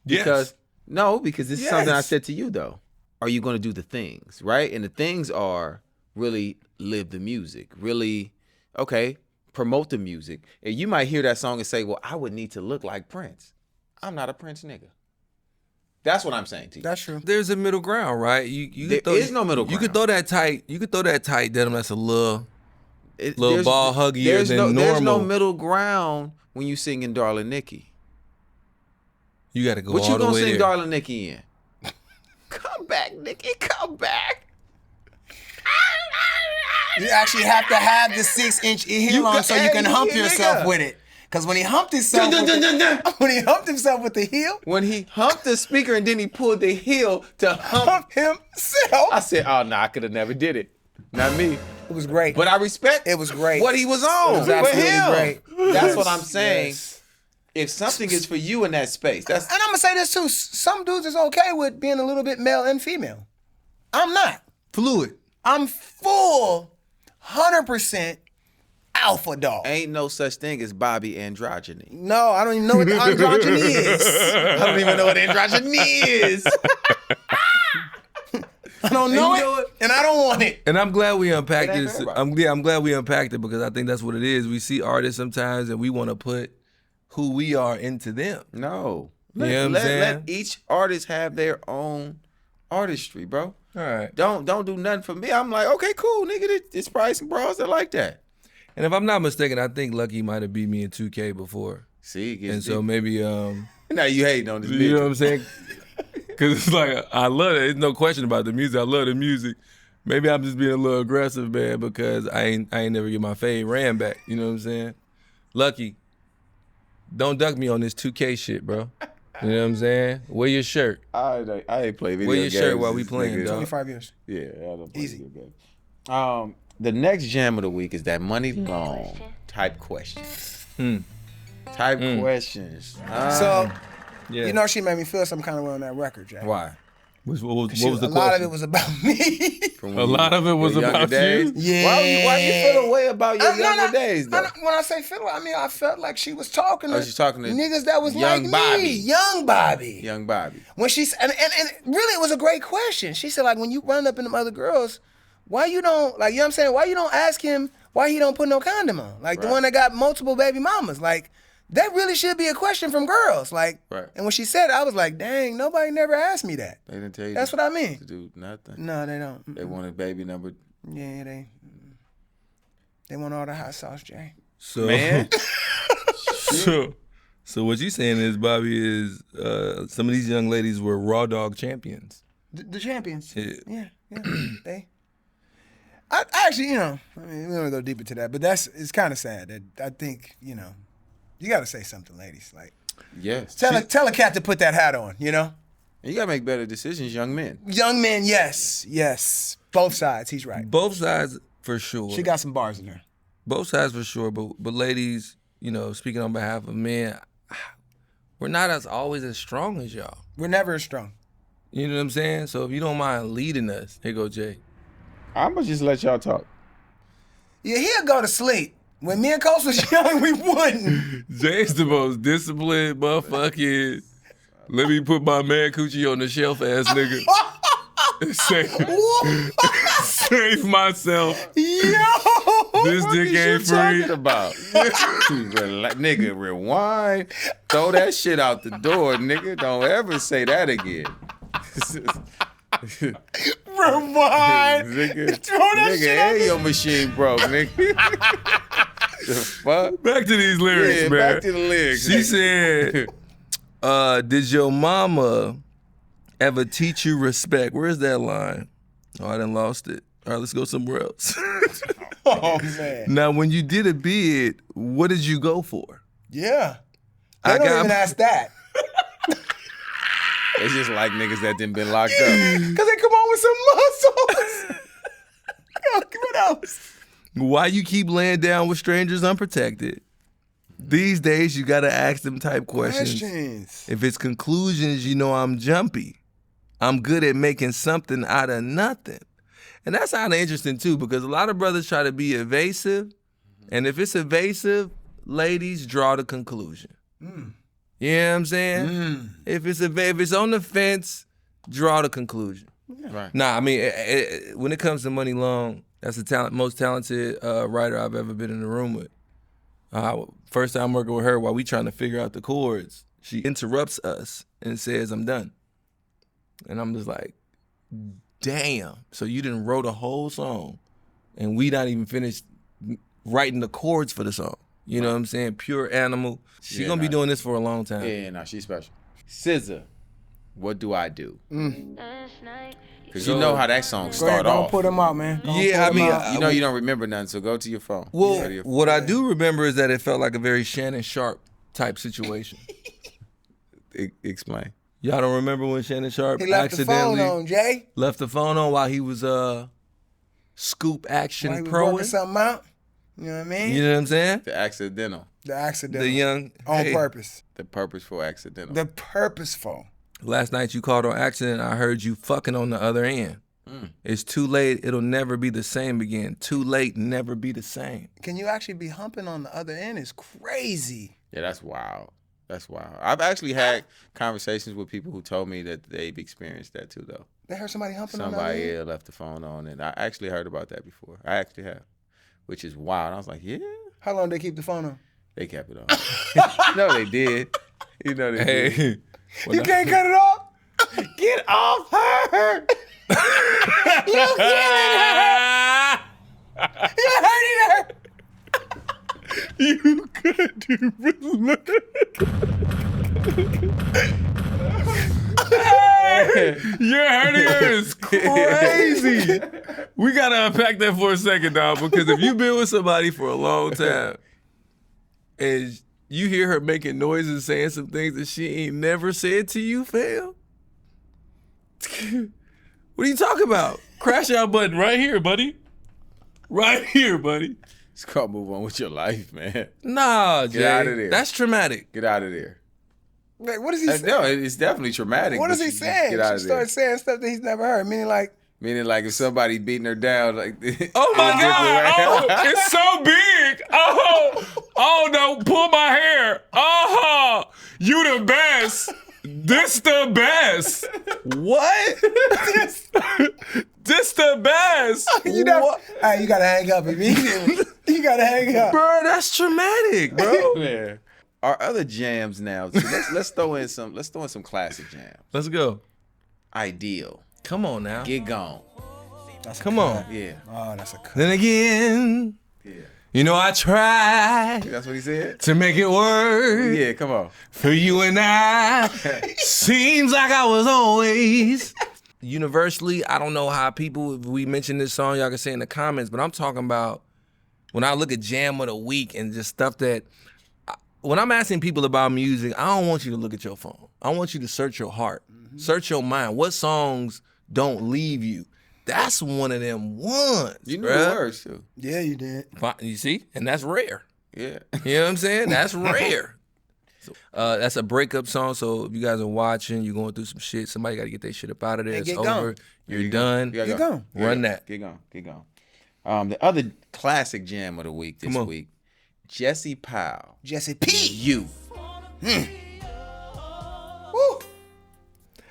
Yes. Because no, because this is something I Yes. said to you though. Are you going to do the things, right? And the things are really live the music, really, okay, promote the music. And you might hear that song and say, well, I would need to look like Prince. I'm not a Prince nigga. That's what I'm saying to you. That's true. There's a middle ground, right? You There could throw, is no middle You could ground. throw that tight. You could throw that tight denim that's a little It- little there's- ball huggier there's than no, There's no normal. middle ground when you singing Darling Nikki. You got to go What all you the gonna way sing there. Darling Nikki in? Come back, Nikki, come back. You actually have to have the 6-inch heel You on got- so you can hey, hump nigga. yourself with it. Because when he humped himself, with the heel, When he humped the speaker and then he pulled the heel to hump, himself, I said, "Oh no, I could have never did it. Not me." it was great. But I respect. It was great. What he was on It was for absolutely him. great. That's what I'm saying. Yes. If something is for you in that space, that's And I'm gonna say this too. Some dudes is okay with being a little bit male and female. I'm not. Fluid. I'm full 100% alpha dog. ain't no such thing as Bobby androgyny. No, I don't even know what the androgyny is. I don't even know what androgyny is. I don't know You know it, and I don't want it. And I'm glad we unpacked It ain't this. for everybody. I'm glad we unpacked it because I think that's what it is. We see artists sometimes and we want to put who we are into them. No. You know what I'm saying? Let each artist have their own artistry, bro. All right. Don't do nothing for me. I'm like, okay, cool, nigga. It's probably some bras that like that. And if I'm not mistaken, I think Lucky might have beat me in 2K before. See, it gets And so deep. maybe, Now you hating on this bitch. you know what I'm saying? Because it's like, I love it. There's no question about the music. I love the music. Maybe I'm just being a little aggressive, man, because I ain't never get my fade ran back. You know what I'm saying? Lucky, don't duck me on this 2K shit, bro. You know what I'm saying? Wear your shirt. I ain't play video Wear your games. shirt while we this playing, nigga. dog. 25 years. Yeah, I don't play Easy. video games. The next jam of the week is that Muni Long type questions. Type questions. So, Yeah. you know, she made me feel some kind of way on that record, Jack. Why? What was the A question? lot of it was about me. From A lot of it was your younger about days? you? Yeah. Why you feel a way about your younger days, though? When I say feel, I mean I felt like she was talking to, she's talking to niggas that was young like Bobby. me, young Bobby. Young Bobby. When she and really it was a great question. She said like when you run up in them other girls, why you don't like you know what I'm saying? Why you don't ask him why he don't put no condom on? Like the Right. one that got multiple baby mamas. Like that really should be a question from girls. Like Right. and when she said it, I was like, dang, nobody never asked me that. They didn't tell you. That's what I mean. To do nothing. No, they don't. They wanted baby number. Yeah, they want all the hot sauce, Jay. So, Man. so what you saying is, Bobby, is some of these young ladies were raw dog champions. The champions. Yeah. Yeah. They. I actually, you know, I mean, we don't go deep into that, but it's kind of sad that I think, you know, you got to say something, ladies. Like, Yes. tell a cat to put that hat on, you know? You gotta make better decisions, young men. Young men, yes. Both sides, he's right. Both sides for sure. She got some bars in her. Both sides for sure, but ladies, you know, speaking on behalf of men, we're not always as strong as y'all. We're never as strong. You know what I'm saying? So if you don't mind leading us, here go Jay. I'm gonna just let y'all talk. Yeah, he'll go to sleep. When me and Coach was young, we wouldn't. Jay's the most disciplined motherfucking. Let me put my man coochie on the shelf ass nigga. Save myself. Yo! This dick ain't free. Talking about? Nigga, rewind. Throw that shit out the door, nigga. Don't ever say that again. Rewind. Nigga, Throw that shit out and the- your machine broke, nigga. The fuck? Back to these lyrics, Yeah, man. back to the lyrics. She said, did your mama ever teach you respect? Where's that line? Oh, I done lost it. All right, let's go somewhere else. Oh, man. Now, when you did a bid, what did you go for? Yeah. I They don't got- even ask that. It's just like niggas that done been locked up. Because they come on with some muscles. What else? Why you keep laying down with strangers unprotected? These days, you got to ask them type questions. If it's conclusions, you know I'm jumpy. I'm good at making something out of nothing. And that's kind of interesting, too, because a lot of brothers try to be evasive. And if it's evasive, ladies draw the conclusion. You know what I'm saying? If it's on the fence, draw the conclusion. Right. Nah, I mean, when it comes to Muni Long, that's the most talented writer I've ever been in the room with. First time working with her while we trying to figure out the chords, she interrupts us and says, I'm done. And I'm just like, damn. So you didn't wrote a whole song and we not even finished writing the chords for the song. You know what I'm saying? Pure animal. She Yeah, gonna be nah. doing this for a long time. Yeah, nah, she's special. SZA. What do I do? Mm. Because you know how that song Go ahead, start don't off. put them out, man. Don't Yeah, put I mean, 'em out. You know you don't remember nothing, so go to your phone. Well, Go to your phone. what I do remember is that it felt like a very Shannon Sharp type situation. Explain. Y'all don't remember when Shannon Sharp He left the phone accidentally on, Jay. left the phone on while he was scoop action While he was working proing? something out. You know what I mean? You know what I'm saying? The accidental. The accident. The young on hey, purpose. The purposeful accidental. The purposeful. Last night you called on accident. I heard you fucking on the other end. It's too late. It'll never be the same again. Too late. Never be the same. Can you actually be humping on the other end? It's crazy. Yeah, that's wild. That's wild. I've actually had conversations with people who told me that they've experienced that too, though. They heard somebody humping on the other Somebody end? left the phone on, and I actually heard about that before. I actually have, which is wild. I was like, yeah, How long did they keep the phone on? they kept it on. No, they did. You know they did. Hey. You can't cut it off? Get off her! You killing her! You're hurting her! You could do Your hurting her is crazy. We gotta unpack that for a second, dog, because if you've been with somebody for a long time and you hear her making noises, saying some things that she ain't never said to you, fam. What are you talking about? Crash out button right here, buddy. Right here, buddy. It's called move on with your life, man. Nah, Jay. Get out of there. That's traumatic. Get out of there. Wait, what is he saying? No, it's definitely traumatic. What but is he you saying? Get out She of there. started saying stuff that he's never heard. Meaning like, If somebody beating her down, like Oh my God! Oh, it's so big! Oh no! Pull my hair! Oh, you the best! This the best! What? This the best! you know, hey, you gotta hang up immediately. You gotta hang up. Bro, that's traumatic, bro. Man. Our other jams now. Too. Let's throw in some classic jams. Let's go. Ideal. Come on now. Get gone. Come on. Yeah. Oh, that's a cut. Then again, Yeah. you know I tried That's what he said? to make it work Yeah, come on. for you and I. Seems like I was always. Universally, I don't know how people, if we mention this song, y'all can say in the comments, but I'm talking about when I look at Jam of the Week and just stuff that, when I'm asking people about music, I don't want you to look at your phone. I want you to search your heart, search your mind. What songs don't leave you? That's one of them ones. You knew bruh. the words too. Yeah, you did. You see? And that's rare. Yeah. You know what I'm saying? That's rare. That's a breakup song, so if you guys are watching, you're going through some shit, somebody got to get their shit up out of there. And It's get over. gone. You're done. You gotta Get go. gone. Run that. Get gone. Get gone. The other classic jam of the week this Come on. week, Jesse Powell. Jesse P. You. Woo.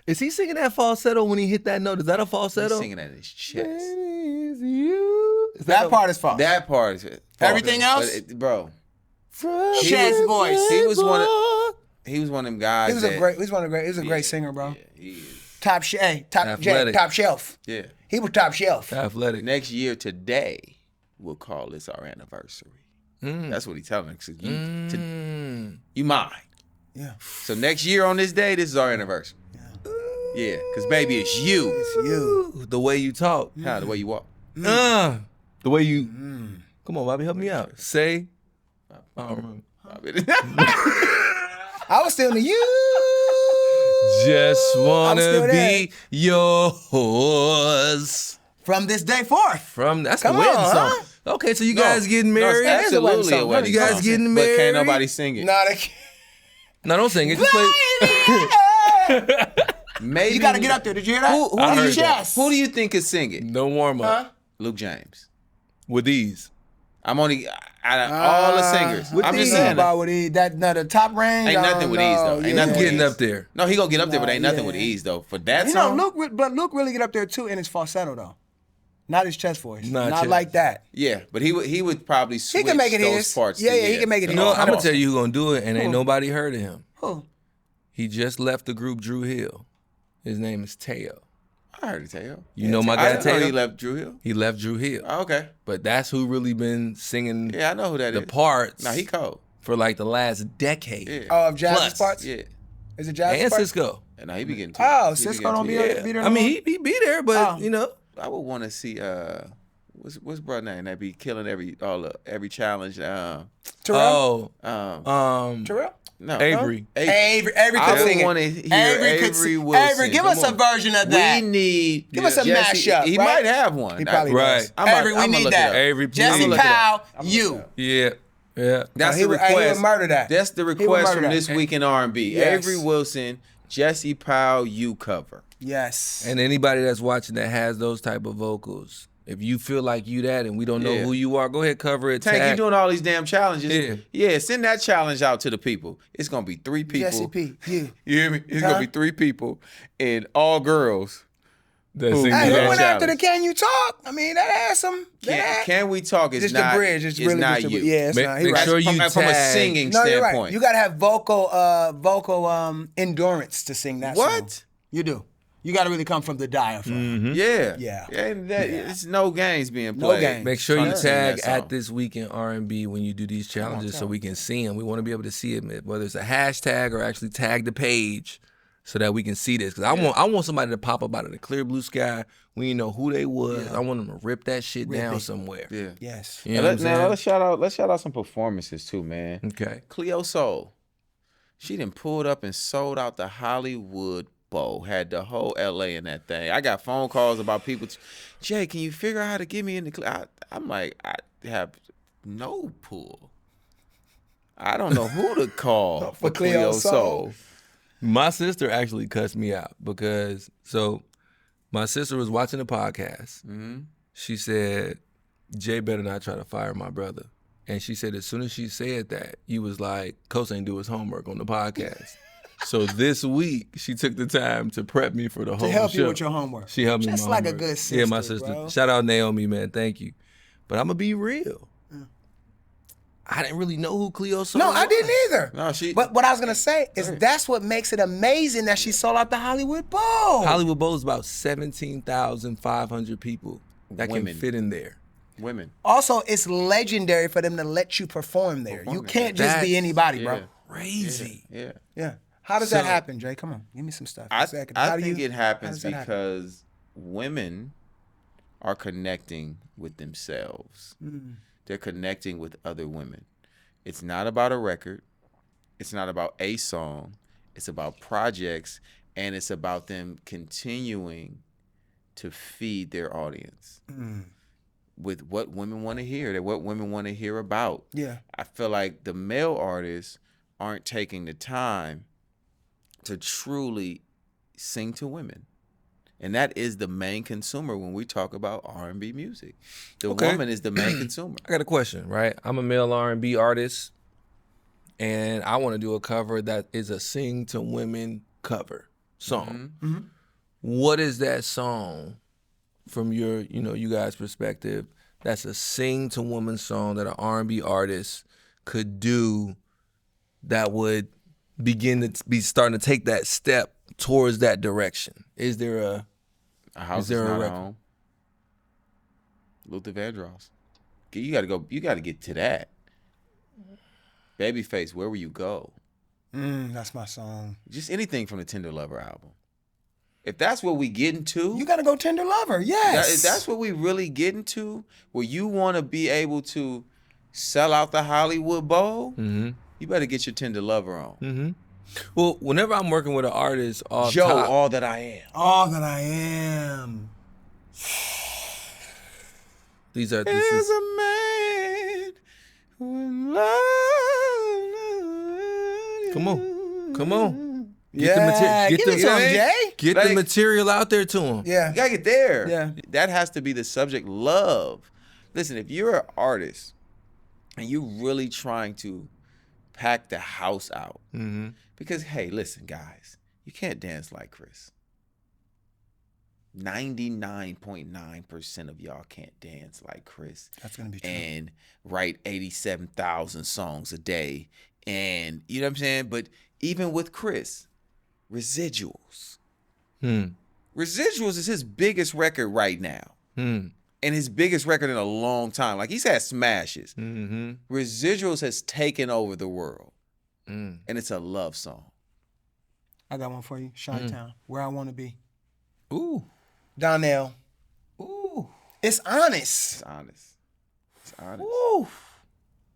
Is he singing that falsetto when he hit that note? Is that a He's falsetto? singing at his chest. Is you. Is That part is false. That part is Everything else? bro. Chest voice. He was one of them guys. He was a great singer, bro. Yeah, he is. Top shelf. Athletic. Top shelf. Yeah. He was top shelf. Athletic. Next year today, we'll call this our anniversary. That's what he's telling us. You mine. Yeah. So next year on this day, this is our anniversary. Yeah, because baby, it's you. It's you. The way you talk. How the way you walk. The way you. Come on, Bobby, help me out. Say. I don't remember. I was still in the you. Just still wanna there. be yours. From this day forth. That's Come the wedding on, song. Okay, so you guys getting married? No, it's absolutely a wedding You guys song. getting But can't married? nobody sing it. Nah, they can't. No, don't sing it. Just play. Maybe You gotta get up there. Did you hear that? Who I do heard you that. Who do you think is singing? No warm up Luke James. with these. I'm only out of all the singers. What I'm these just saying. about with these? The top range. Ain't I nothing don't with ease, though. know. Ain't nothing with Getting ease. up there. No, he gonna get up there, but ain't nothing yeah. with ease though. For that You know, song, Luke really get up there too in his falsetto though, not his chest voice. Not Not chest. like that. yeah, but he would probably switch He can make it those his. parts. Yeah, to, yeah, he can make it You his. know, I'm gonna 100%. tell you who's gonna do it, and ain't nobody heard of him. Who? He just left the group Drew Hill. His name is Teo. I heard it, Teo. You know my I guy didn't know Teo? he left Drew Hill. He left Drew Hill. Oh, okay. But that's who really been singing Yeah, I know who that is. the parts No, he cold. for like the last decade. Yeah. Oh, of Jazz's Plus. parts? Yeah. Is it Jazz's And parts? Cisco. No, he be getting to Oh, it. He Cisco don't be yeah. there. I mean, he be there, but you know. I would want to see what's brother name that be killing every challenge. Terrell. Terrell. No, Avery. Avery I could sing would it. want to hear Avery Wilson. Avery, give us a version of that. We need. Give us a Jesse, mashup. He right? might have one. He probably Right. does. Avery, we need that. Avery, Jesse please. Powell, you. Yeah. That's he the request. He would murder that. That's the He would request murder from that. this week in R&B. Yes. Avery Wilson, Jesse Powell, you cover. Yes. And anybody that's watching that has those type of vocals, if you feel like you that and we don't know who you are, go ahead, cover it. Tank, you tag. doing all these damn challenges. Yeah. Send that challenge out to the people. It's going to be 3 people. Jesse P, you. You hear me? It's going to be 3 people and all girls. That Who? sing Hey, that who went after the challenge. Can You Talk? I mean, that has some. Can we talk? It's Just not, the bridge. It's really not just the you. bridge. Yeah, it's not. He Make right. sure you from a tag. singing No, you're standpoint. right. You gotta have vocal endurance to sing that song. What? You do. You gotta really come from the diaphragm. Yeah. Yeah. It's no games being No played. games. Make sure you Trying to sing tag that song. at This Week in R&B when you do these challenges so we can see them. We want to be able to see it, whether it's a hashtag or actually tag the page so that we can see this. Because I want somebody to pop up out of the clear blue sky. We didn't know who they was. I want them to rip that shit down somewhere. Yeah. Yes. You know what I'm saying? Let's shout out some performances too, man. Okay. Cleo Soul. She done pulled up and sold out the Hollywood Bowl. Had the whole LA in that thing. I got phone calls about people. Jay, can you figure out how to get me in the I'm like, I have no pull. I don't know who to call for Cleo Soul. My sister actually cussed me out because, my sister was watching the podcast. Mm-hmm. She said, Jay better not try to fire my brother. And she said as soon as she said that, you was like, Kosine do his homework on the podcast. So this week, she took the time to prep me for the whole show. To help you with your homework. She helped me with Just my like a homework. good sister, Yeah, my sister. bro. Shout out Naomi, man. Thank you. But I'm going to be real. I didn't really know who Cleo Soul No, was. I didn't either. No, But what I was gonna say is that's what makes it amazing that she sold out the Hollywood Bowl. Hollywood Bowl is about 17,500 people that Women. can fit in there. Women. Also, it's legendary for them to let you perform there. You can't just be That's- anybody, bro. Yeah. Crazy. Yeah. Yeah. How does that happen, Jay? Come on, give me some stuff. I think it happens how does that happen? because women are connecting with themselves. They're connecting with other women. It's not about a record. It's not about a song. It's about projects, and it's about them continuing to feed their audience with what women want to hear, what women want to hear about. Yeah. I feel like the male artists aren't taking the time to truly sing to women. And that is the main consumer when we talk about R&B music. The woman is the main consumer. I got a question, right? I'm a male R&B artist, and I want to do a cover that is a sing to women cover song. What is that song from your, you guys' perspective, that's a sing to woman song that an R&B artist could do that would begin to be starting to take that step towards that direction? Is there a house is there is a not record? home. Luther Vandross. You got to get to that. Babyface, Where Will You Go? That's my song. Just anything from the Tender Lover album. If that's what we getting to, You gotta go Tender Lover. Yes. if that's what we really getting to, where you want to be able to sell out the Hollywood Bowl, you better get your Tender Lover on. Well, whenever I'm working with an artist off Joe, top, All That I Am. All That I Am. this is There's a man who loves. Come on. Yeah, give me some, Jay. Get the material out there to him. Yeah. You gotta get there. Yeah. That has to be the subject. Love. Listen, if you're an artist and you're really trying to pack the house out, because hey, listen, guys, you can't dance like Chris. 99.9% of y'all can't dance like Chris. That's gonna be true. And write 87,000 songs a day. And you know what I'm saying? But even with Chris, Residuals. Residuals is his biggest record right now. And his biggest record in a long time. Like, he's had smashes. Residuals has taken over the world. And it's a love song. I got one for you. Chi-Town, Where I Want to Be. Ooh. Donnell. Ooh. It's honest. It's honest. It's honest. Ooh.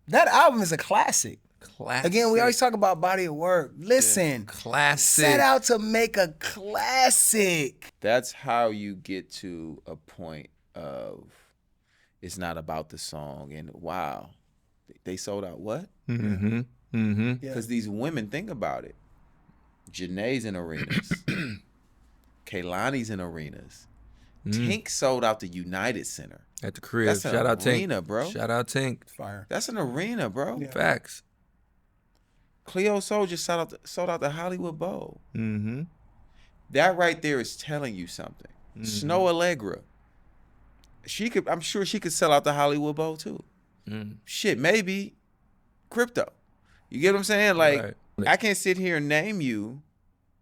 That album is a classic. Classic. Again, we always talk about body of work. Listen, Classic. set out to make a classic. That's how you get to a point of it's not about the song and wow, they sold out what? Mm-hmm. Mm-hmm. Because these women, think about it. Janae's in arenas. Kaylani's in arenas. Tink sold out the United Center. At the crib. That's an Shout out arena, Tink. bro. Shout out Tink. Fire. That's an arena, bro. Yeah. Facts. Cleo Soul just sold out the Hollywood Bowl. Mm-hmm. That right there is telling you something. Snow Allegra. I'm sure she could sell out the Hollywood Bowl too. Shit, maybe Crypto. You get what I'm saying? Like, Right. I can't sit here and name you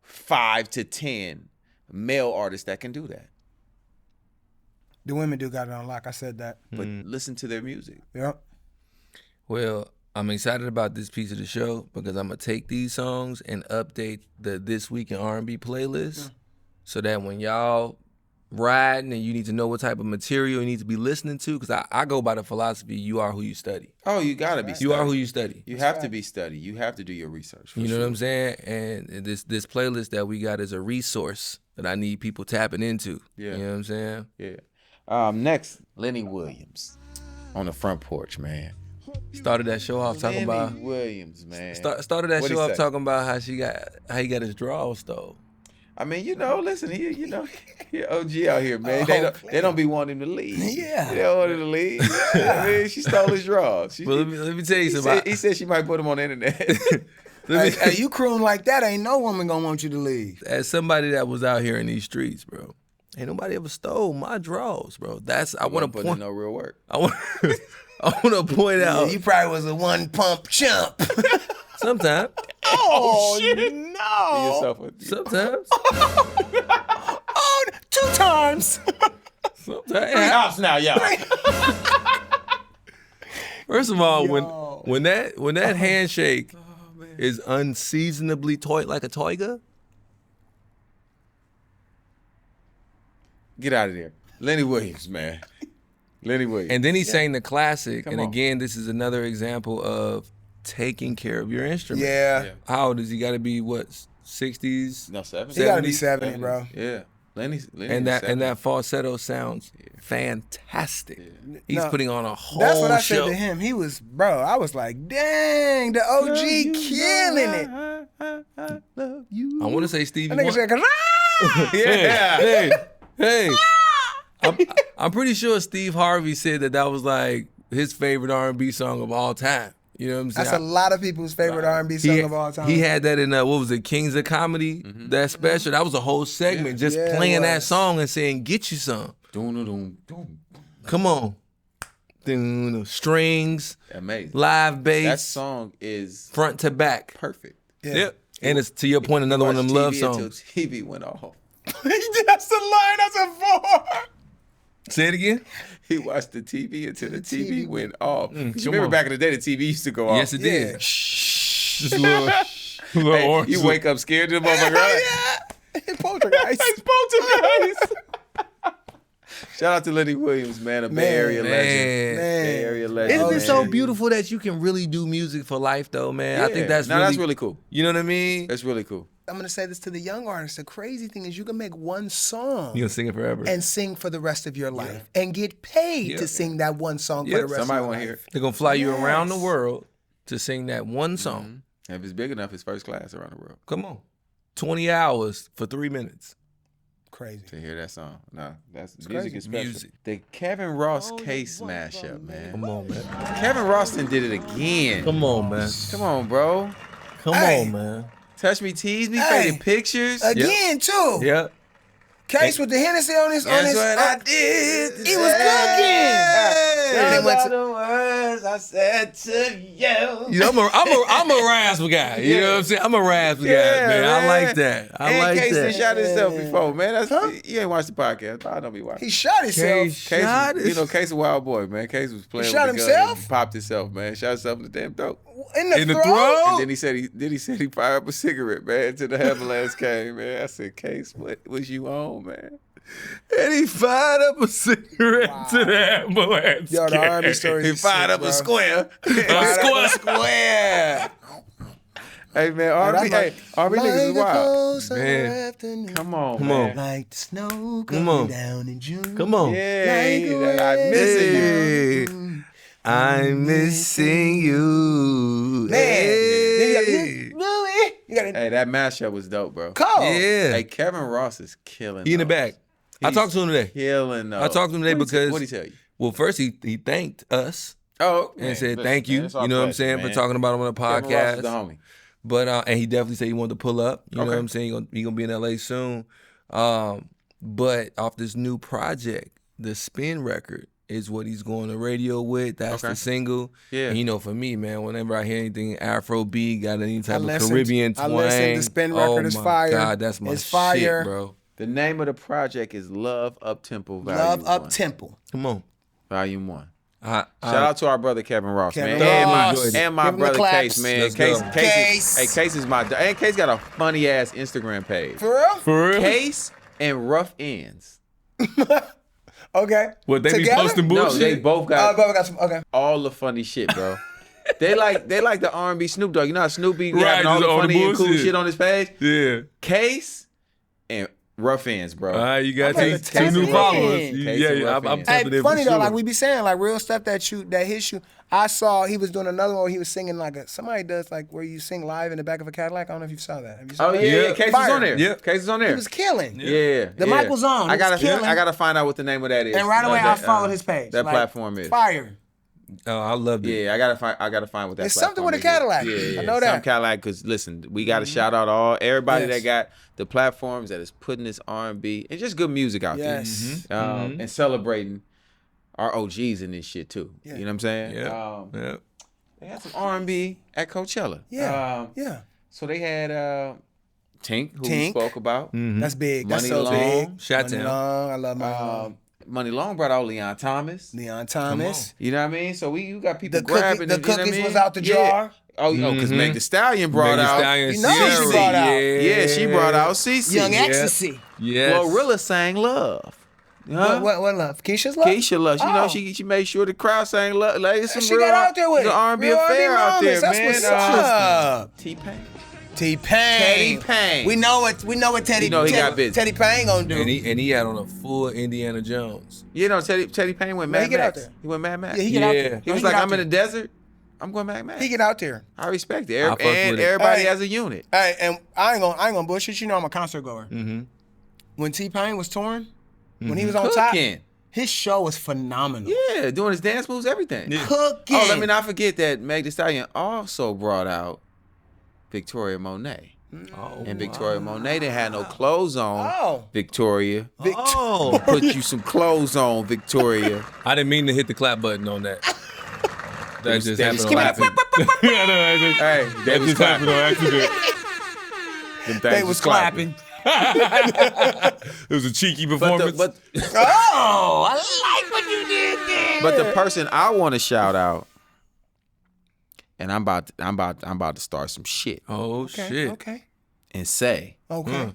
5 to 10 male artists that can do that. The women do got it on lock. I said that. But listen to their music. Yep. Well, I'm excited about this piece of the show because I'm gonna take these songs and update the This Week in R&B playlist so that when y'all riding and you need to know what type of material you need to be listening to, because I go by the philosophy, you are who you study. Oh, you gotta be studied. You are who you study. You have to be studied. You have to do your research. For You know sure. what I'm saying? And this playlist that we got is a resource that I need people tapping into. Yeah. You know what I'm saying? Yeah. Next, Lenny Williams on the front porch, man. Started that show off talking Lenny about Williams, man. started that What'd show he off say? talking about how he got his drawers stole. I mean, listen, he OG out here, man. They don't be wanting him to leave. Yeah. They don't want him to leave. I mean, she stole his drawers. Well, let me tell you something. He said she might put him on the internet. Hey, you crewing like that, ain't no woman gonna want you to leave. As somebody that was out here in these streets, bro, ain't nobody ever stole my drawers, bro. I want to put in point. no real work. I want to point Yeah, out you probably was a one pump chump. sometimes. Oh, shit. Be No. yourself with- Sometimes. Oh, 2 times. Sometimes. House now, y'all. First of all, Yo. when that handshake is unseasonably like a toiga, Get out of there. Lenny Williams, man. Lenny Williams. and then he sang the classic, Come and on. again, this is another example of taking care of your instrument. Yeah. How old is he? Got to be what, 60s? No, 70. He gotta be 70, 70, bro. Yeah. Lenny And that 70. falsetto sounds fantastic. He's No, putting on a whole That's what I show. said to him. He was, bro, I was like, dang, the OG killing it. I love you. I want to say Stevie That nigga Wonder. said, Yeah. Hey. I'm pretty sure Steve Harvey said that was like his favorite R&B song of all time. You know what I'm saying? that's a lot of people's favorite R&B song of all time. He had that in what was it, Kings of Comedy? That special. That was a whole segment just Yeah, it playing that was. song and saying, "Get you some. Doom, doom. Come on." Dun, strings, Amazing. live bass, That song is front to back. perfect. Yeah. Yep. And it's, to your point, another one of them love Watch TV until songs. TV went off. That's the line. That's a 4. Say it again. He watched the TV until the TV went off. 'Cause you come remember on. back in the day, the TV used to go off. Yes, it did. Yeah. Just a little Hey, orange. you wake up scared to the motherfucker, right? Poltergeist. Poltergeist. Shout out to Lenny Williams, man, a Bay Man. Area legend. Man. Bay Area legend. Isn't Oh, it so shit. beautiful that you can really do music for life, though, man? I think that's really cool. You know what I mean? That's really cool. I'm going to say this to the young artists. The crazy thing is you can make one song You gonna sing it forever? and sing for the rest of your life and get paid Yeah. to sing that one song Yeah. for the rest Somebody of your want life. to hear it. They're gonna fly you around the Yes. world to sing that one song. If it's big enough, it's first class around the world Come on, 20 hours for 3 minutes. Crazy. to hear that song. Nah, that's music crazy. is special. Music. The Kevin Ross case mashup, man. Come on, man. Kevin Ross done did it again. Come on, man. Come on, bro. Come Hey. on, man. Touch me, tease me, Hey. faded pictures. Again, too. Yeah. Case with the Hennessy on his. That's what I did. He was cooking. Then they went to- the words I said to you. You know, I'm a rasp guy. You know what I'm saying? I'm a rasp guy, man. I like that. I and like Case done that. shot himself before, man. That's you ain't watched the podcast. I don't be watching. He shot himself. Case Case, shot was, you know, Case a wild boy, man. Case was playing shot with the gun himself? and popped himself, man. Shot himself in the damn throat. In the throat? And then he said he fired up a cigarette, man, until the ambulance came, man. I said, Case, what was you on, man? And he fired up a cigarette to the ambulance. Yo, the R&B story. He fired up a square. A square. Hey, man, R&B niggas is wild. Man. Come on, Come man. on. Like the snow Come coming on. down in June. Come on. Yeah, I'm missing you. Hey, I'm missing you. Man. Hey. You gotta Hey, that mashup was dope, bro. call. Yeah. Hey, Kevin Ross is killing. He in the those. back. I He's talked to him today. Killing those. I talked to him today because What'd he tell you? Well, first he thanked us Oh, and said thank you. It's You our know what I'm pleasure, saying, man. for talking about him on the Kevin Ross is the podcast. homie. But and he definitely said he wanted to pull up. You know Okay. what I'm saying? He gonna be in LA soon. But off this new project, the Spin record is what he's going to radio with. That's Okay. the single. Yeah. And you know, for me, man, whenever I hear anything Afro beat, got any type of listened- Caribbean I twang. listened. The Spin record is my fire. God, that's my It's fire. shit, bro. The name of the project is Love Up Tempo Volume Love 1. Up Temple. Come on. Volume 1. Shout Shout out to our brother Kevin Ross, Kevin man. Ross. And my Give him the brother claps. Case, man. Let's Case, go. Case is my and Case got a funny ass Instagram page. For real? For real? Case and Rough Ends. Okay. What, they be Together? posting No, bullshit? they both got Brother got some. Okay. all the funny shit, bro. they like the R&B Snoop Dogg. You know how Snoop be Right, having all just the all the funny and cool bullshit. shit on his page? Yeah. Case and Rough Ends, bro. All right, you got I'm two gonna tap new in. followers. Case Yeah, and yeah, Rough I'm Ends. tapping Hey, in funny for though, sure. like we be saying, like real stuff that hit you. I saw he was doing another one where he was singing like somebody does like where you sing live in the back of a Cadillac. I don't know if you saw that. Have you seen Oh that? yeah, Yeah. yeah. Case is Fire. on there. Yeah. Case is on there. He was killing. Yeah. The mic was on. I It was gotta killing. I gotta find out what the name of that is. And right away I That, followed his page. That Like, platform is. fire. Oh, I loved it. Yeah, I gotta find what that. It's something platform with a Cadillac. is. Yeah, I know that. Some Cadillac. Because listen, we gotta shout out everybody Yes. that got the platforms that is putting this R&B and just good music out Yes. there, and celebrating our OGs in this shit too. Yeah. You know what I'm saying? Yeah. Yeah. They had some R&B at Coachella. Yeah. Yeah. So they had Tink, who we Tink. spoke about. That's big. That's Money so Long. big. Shout Money out. Long. I love Money Long. Money Long brought out Leon Thomas. Leon Thomas. You know what I mean? So you got people The grabbing the them, you know what I cookies mean? was out the Yeah. jar. Oh, because Meg Thee Stallion brought Megan out. Stallion, You know she Sierra, brought out. Yeah, she brought out CeCe. Young Yeah. Ecstasy. Yes. Glorilla sang Love. Huh? What love? Keisha's love? Keyshia Love. You know, Oh. she made sure the crowd sang Love. Like, it's some She real, got out there with the it. R&B Real affair R&B out there, moments. man. That's what's up. T-Pain. T-Pain. Teddy Payne. We know what Teddy. You know he Teddy, got busy. Teddy Payne gonna do. And he had on a full Indiana Jones. You know, Teddy Payne went No, he Mad get out Max. there. He went Mad Max. Yeah, he get out Yeah. there. He was No, like, get I'm out in the there. desert. I'm going Mad Max. He get out there. I respect it. I fuck And with it. everybody Hey. has a unit. Hey, and I ain't gonna bullshit. You know I'm a concert goer. Mm-hmm. When T-Pain was touring, when he was on top, Cooking. his show was phenomenal. Yeah, doing his dance moves, everything. Yeah. Cooking. Oh, let me not forget that Meg Thee Stallion also brought out Victoria Monet. Oh. And Victoria Monet didn't have no clothes on. Oh. Victoria. Oh. Put you some clothes on, Victoria. I didn't mean to hit the clap button on that. That just they was happened on clapping. accident. Yeah, no, I just- Hey, they that was just happened on clapping. accident. Them things They was clapping. It was a cheeky performance. But Oh, I like what you did there. the person I want to shout out, and I'm about to start some shit oh shit! Okay. and say, Okay.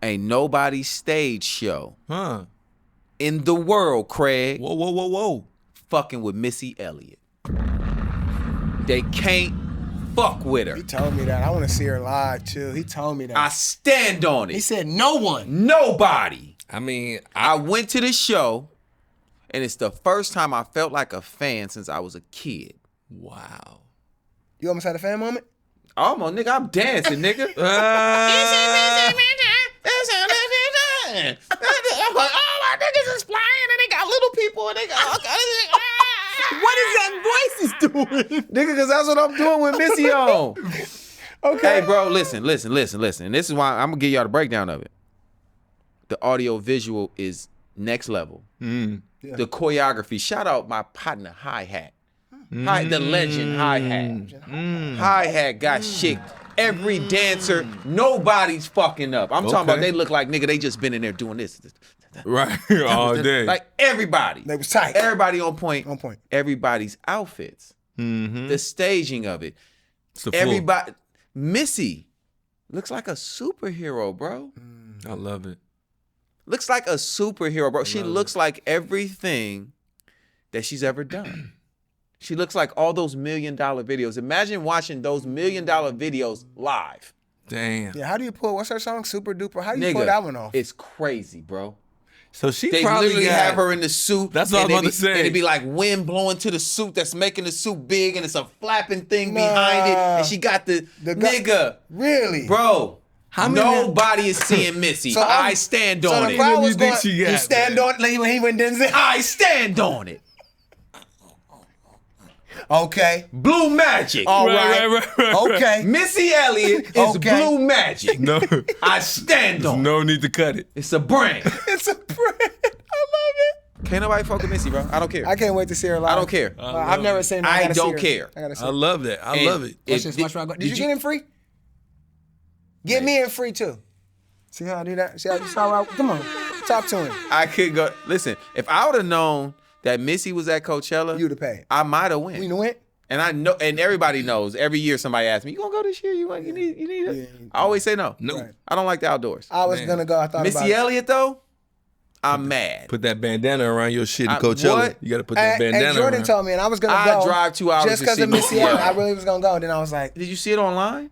ain't nobody stage show Huh? in the world, Craig, Whoa, whoa, whoa, whoa! fucking with Missy Elliott. They can't fuck with her. He told me that. I want to see her live too. He told me that. I stand on He it. said no one. Nobody. I mean, I went to the show, and it's the first time I felt like a fan since I was a kid. wow. You almost had a fan moment? Almost, nigga, I'm dancing, nigga. I'm like, oh, my niggas is flying, and they got little people, and they got... What is that voice is doing? Nigga, because that's what I'm doing with Missy on. Okay. Hey, bro, listen. And this is why I'm going to give y'all the breakdown of it. The audio visual is next level. The choreography. Shout out my partner, Hi-Hat. The legend, Hi-Hat. Hi-Hat got shit. Every dancer, nobody's fucking up. I'm talking about Okay. they look like, nigga, they just been in there doing this. Right, all day. Like everybody. They was tight. Everybody on point. On point. Everybody's outfits The staging of it. It's a full. Everybody, Missy looks like a superhero, bro. I love it. Looks like a superhero, bro. She looks like everything that she's ever done. She looks like all those $1 million videos. Imagine watching those $1 million videos live. Damn. Yeah, how do you pull, what's her song? Super Duper? How do you Nigga, pull that one off? it's crazy, bro. So she They probably literally got, have her in the suit. That's what I was and about to say. And it'd be like wind blowing to the suit that's making the suit big, and it's a flapping thing behind it. And she got the nigga. Really? Bro, How many- nobody is seeing Missy. So I stand So on the it. crowd What do was you think going, she you got, stand man? on it like when he went Denzel? I stand on it. Okay. Blue magic. All Right, right. right. Okay. Missy Elliott is Okay. blue magic. No, I stand on it. no need to cut it. It's a brand. It's a brand. I love it. Can't nobody fuck with Missy, bro. I don't care. I can't wait to see her live. I don't care. I've never seen her. I gotta see don't her. care. I gotta see I her. love that. I And love it. Watch this, watch where I go. Did you get in free? Get me in free too. See how I do that? See how you saw? Come on, talk to him. I could go. Listen, if I would have known that Missy was at Coachella, You'd have paid. I might have went. You went? And I know, and everybody knows. Every year, somebody asks me, "You gonna go this year? You need it?" Yeah. I always say no. No. Right. I don't like the outdoors. I was gonna go. I thought about Missy it. Elliott though, I'm mad. Put that bandana around your shit in I- Coachella. what? You got to put that bandana And Jordan around. told me, and I was gonna I go. drive 2 hours just to because see of Missy Missy Elliott. I Elliott. really was gonna go. Then I was like, Did you see it online?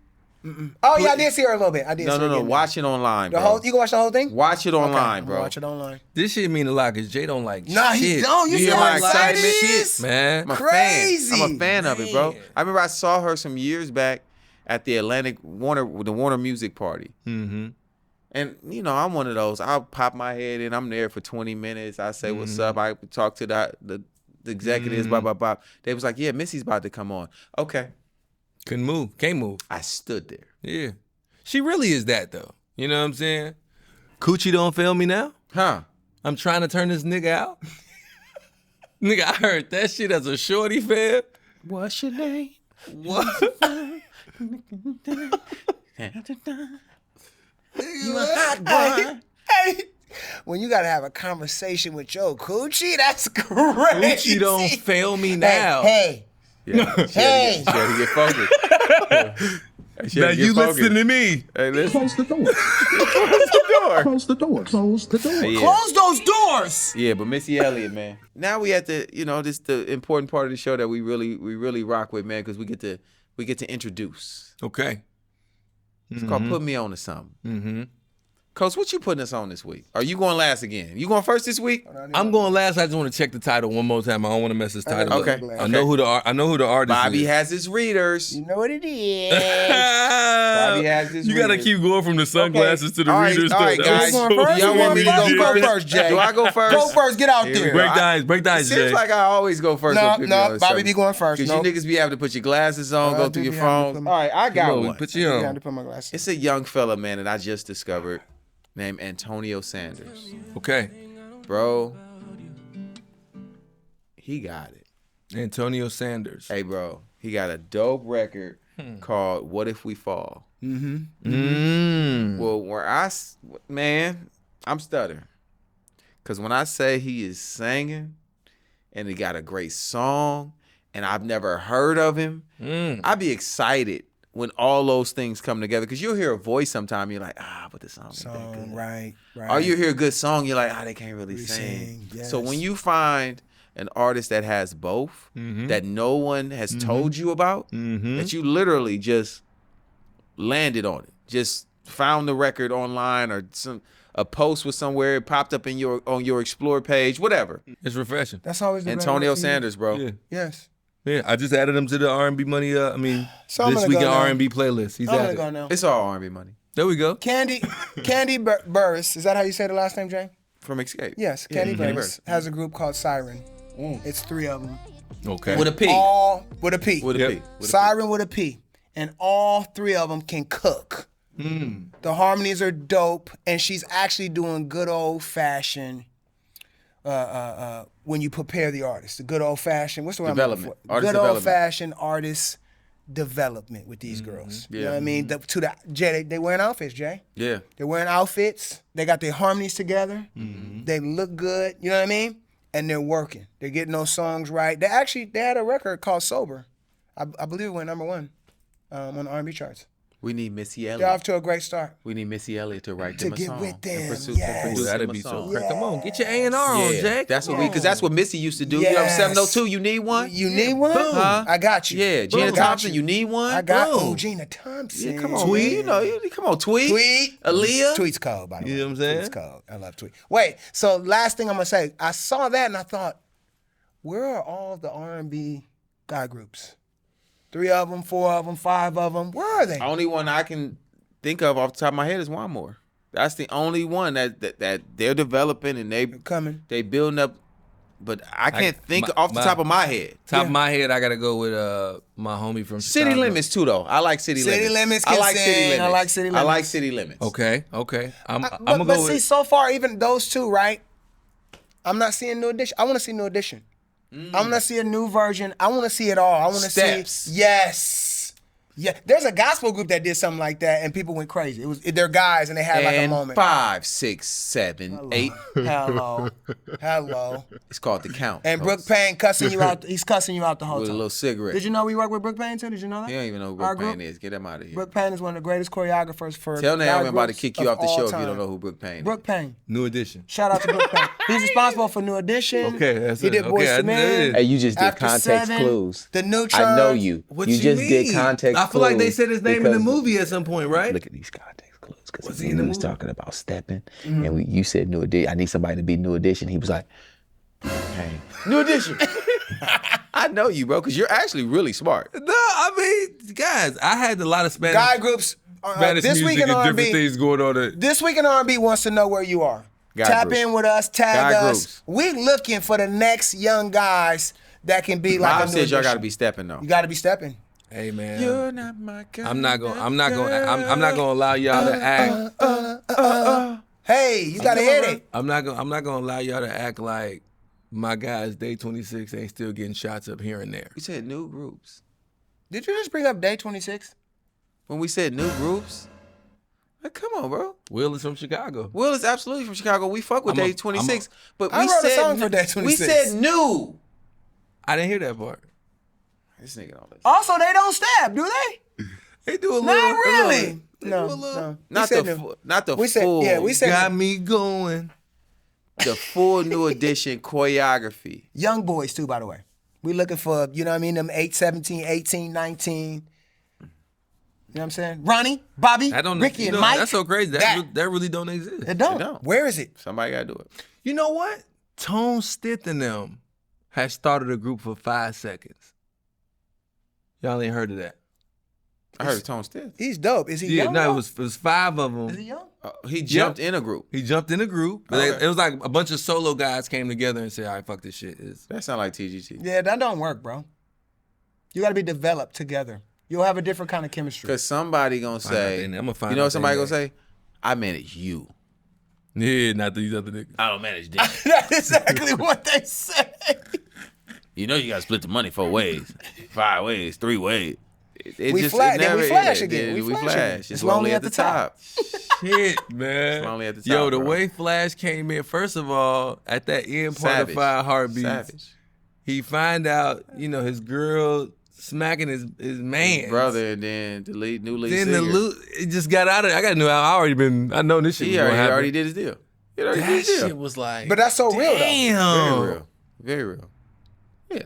oh yeah, I did see her a little bit. I did. No, see her no. getting Watch it online, the bro. whole. You can watch the whole thing. Watch it Okay, online, I'm bro. gonna watch it online. This shit mean a lot because Jay don't like Nah, he shit. don't. You see hear how my excited he excitement? is? Man. I'm a Crazy. fan. I'm a fan of it, bro. Man. I remember I saw her some years back at the the Warner Music Party. Mm-hmm. And you know, I'm one of those. I'll pop my head in. I'm there for 20 minutes. I say what's up. I talk to the executives. Blah blah blah. They was like, "Yeah, Missy's about to come on." Okay, Couldn't move. Can't move. I stood there. Yeah. She really is that though. You know what I'm saying? Coochie don't fail me now. Huh? I'm trying to turn this nigga out. Nigga, I heard that shit as a shorty fam. What's your name? What? You a hot boy. Hey, when you gotta have a conversation with your coochie, that's crazy. Coochie don't fail me now. Hey, Yeah, hey. she had to get focused. She had Now to get you focused. listen to me. Hey, listen. Close the door. Close the door. Close the door. Close the door. Yeah. Close those doors. Yeah, but Missy Elliott, man. Now we at the, this the important part of the show that we really rock with, man, because we get to introduce. Okay. It's called Put Me On to Something. Mm-hmm. Coach, what you putting us on this week? Are you going last again? You going first this week? I'm going last. I just want to check the title one more time. I don't want to mess this title up. Okay. I know who the artist Bobby is. has his readers. You know what it is. Bobby has his You gotta readers. keep going from the sunglasses to the All right, readers. all right, though. guys. Who's going first? Y'all want me to You go go first? first, Jay. Do I go first? Go first. Get out Here we there. go. Break the ice, It Jay. seems like I always go first. No, on Put Me no, On Bobby Something. be going first. Because No. you niggas be having to put your glasses on, I go do through your be having to phone. put All my- right, I got Come on, one. put you I got on. to put my glasses. It's a young fella, man, that I just discovered named Antonio Sanders. Okay. Bro, he got it. Antonio Sanders. Hey, bro, he got a dope record called What If We Fall. Mm. Well, man, I'm stuttering. Because when I say he is singing and he got a great song and I've never heard of him, I be excited when all those things come together. Because you'll hear a voice sometime, you're like, but the song ain't that Song, good. right. Or you hear a good song, you're like, they can't really Really sing. sing, So yes. when you find an artist that has both, that no one has told you about, that you literally just landed on it, just found the record online or a post was somewhere, it popped up on your Explore page, whatever. It's refreshing. That's always the Antonio better Sanders, bro. Yeah. Yes. Yeah, I just added him to the R&B money. So I'm this gonna week in go now. R&B playlist. He's I'm gonna added. go now. It's all R&B money There we go. Candy Burris. Is that how you say the last name, Jay? from Escape. Yes. Yeah, Candy Candy Burris has a group called Siren. It's 3 of them. Okay. With a P. All with a P. With a Yep. P. With a P. Siren with a P. And all 3 of them can cook. The harmonies are dope, and she's actually doing good old fashioned. When you prepare the artist, the good old fashioned. What's the word I'm looking Development. for? Artist Good old development. fashioned artist development with these girls. You know what I mean? Jay, they wearing outfits, Jay. Yeah. They're wearing outfits. They got their harmonies together. They look good. You know what I mean? And they're working. They're getting those songs right. They had a record called Sober. I believe it went #1 on the R&B charts. We need Missy They're Elliott. off to a great start. We need Missy Elliott to write To them a get song. with them, And yes. produce That'd them a be so song. crazy. Come on, get your A&R on, Yeah, Jack. that's what Come we, because on. that's what Missy used to do. You know, Yes. 702, you need one? You need one? Huh? I got you. Yeah, Gina I got Thompson, you need one? I got Boom. Gina Thompson. Yeah, come on, Tweet. You know, come on, Tweet. Tweet. Aaliyah. Tweet's cold, by the way. You know what I'm saying? Tweet's cold. I love Tweet. Wait, so last thing I'm going to say. I saw that and I thought, where are all the R&B guy groups? 3 of them, 4 of them, 5 of them. Where are they? Only one I can think of off the top of my head is One More. That's the only one that they're developing and they building up. But I can't think off the top of my head. Top of my head, I gotta go with my homie from City Chicago. Limits too, though. I like City Limits. City Limits I can like City sing. Limits. I like City I Limits. like City Limits. Okay. I'm But gonna go see, with. so far, even those two, right? I'm not seeing New Edition. I want to see New Edition. I want to see a new version. I want to see it all. I want to Steps. see. Yes. Yeah. There's a gospel group that did something like that, and people went crazy. They're guys, and they had like a And moment. 5, 6, 7, 8. Hello. It's called The Count. And Brooke Payne cussing you out. He's cussing you out the whole with a time. little cigarette. Did you know we work with Brooke Payne too? Did you know that? You don't even know who Our Brooke Payne group? is. Get him out of here. Brooke Payne is one of the greatest choreographers for. Tell Naomi guy I'm about to groups kick you off the all show if you time. don't know who Brooke Payne is. Brooke Payne. New Edition. Shout out to Brooke Payne. He's responsible for New Edition. Okay, that's he it. did Okay, Boyz I II know Men. it. Hey, you just did After context 7, clues. The new I know Charge. you. What you just did context clues. I feel like they said his name in the because- movie at some point, right? Look at these context clues. Was Because he he in the was movie? talking about stepping, and you said New Edition. I need somebody to be New Edition. He was like, hey. New Edition. I know you, bro, because you're actually really smart. No, I mean, guys, I had a lot of Spanish, Guy groups. Spanish This week music in and different R&B. things going on. This week in R&B wants to know where you are. Guy Tap groups. in with us. Tag Guy us. groups. We looking for the next young guys that can be like Bob a New says y'all got to Edition. be stepping though. You got to be stepping. Hey man, You're not my kind. I'm not gonna allow y'all to act. Hey, you got to hit it. I'm not gonna allow y'all to act like my guys Day 26 ain't still getting shots up here and there. We said new groups. Did you just bring up Day 26? When we said new groups, like, come on, bro. Will is from Chicago. Will is absolutely from Chicago. We fuck with I'm a- Day 26, but I we wrote a said song for Day We 26. said new. I didn't hear that part. This nigga don't listen. Also, they don't stab, do they? They do a little. Not really. They do No, a little. no. Not We said the new. not the We said, full. yeah, we said Got new. me going. the full New Edition choreography. Young boys too, by the way. We looking for, you know what I mean, them 8, 17, 18, 19. You know what I'm saying? Ronnie, Bobby, I don't. Ricky, you and know, Mike. That's so crazy. That Really don't exist. It don't. It don't. Where is it? Somebody gotta do it. You know what? Tone Stith and them has started a group for 5 seconds. Y'all ain't heard of that. I heard Tone Stith. He's dope. Is he Yeah, young? no, though? it was 5 of Is he them. young? He jumped in a group. He jumped in a group. But Okay. it was like a bunch of solo guys came together and said, "All right, fuck this shit." That sound like TGT. Yeah, that don't work, bro. You got to be developed together. You'll have a different kind of chemistry. Cause somebody gonna say, I'm gonna find you know out what somebody their gonna say? I manage you. Yeah, not these other niggas. I don't manage them. That's exactly what they say. You know you gotta split the money 4 ways, 5 ways, 3 ways. It We just, flash- it then never, we flash it- again. it- We we flash again. It's lonely at the top. Shit, man. It's lonely at the Yo, top, the bro. way Flash came in, first of all, at that end part Savage. of 5 Heartbeats, Savage. he find out, his girl smacking his man. Brother, and then the new lead Then singer. it just got out of I know this shit was He gonna happen. already did his deal. He already did That his deal. shit was like, But that's so real, though. damn. Very real. Very real. Yeah.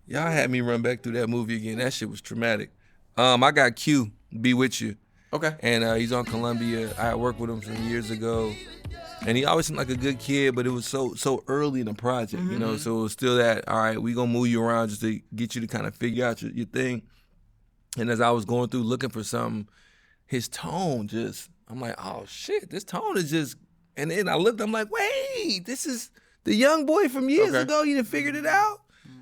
Y'all had me run back through that movie again. That shit was traumatic. I got Q, Be With You. Okay. And he's on Columbia. I worked with him some years ago. And he always seemed like a good kid, but it was so early in the project, so it was still that, all right, we gonna move you around just to get you to kind of figure out your thing. And as I was going through looking for something, his tone I'm like, oh shit, this tone is just, and then I looked, I'm like, wait, this is the young boy from years Okay. ago, you done figured it out?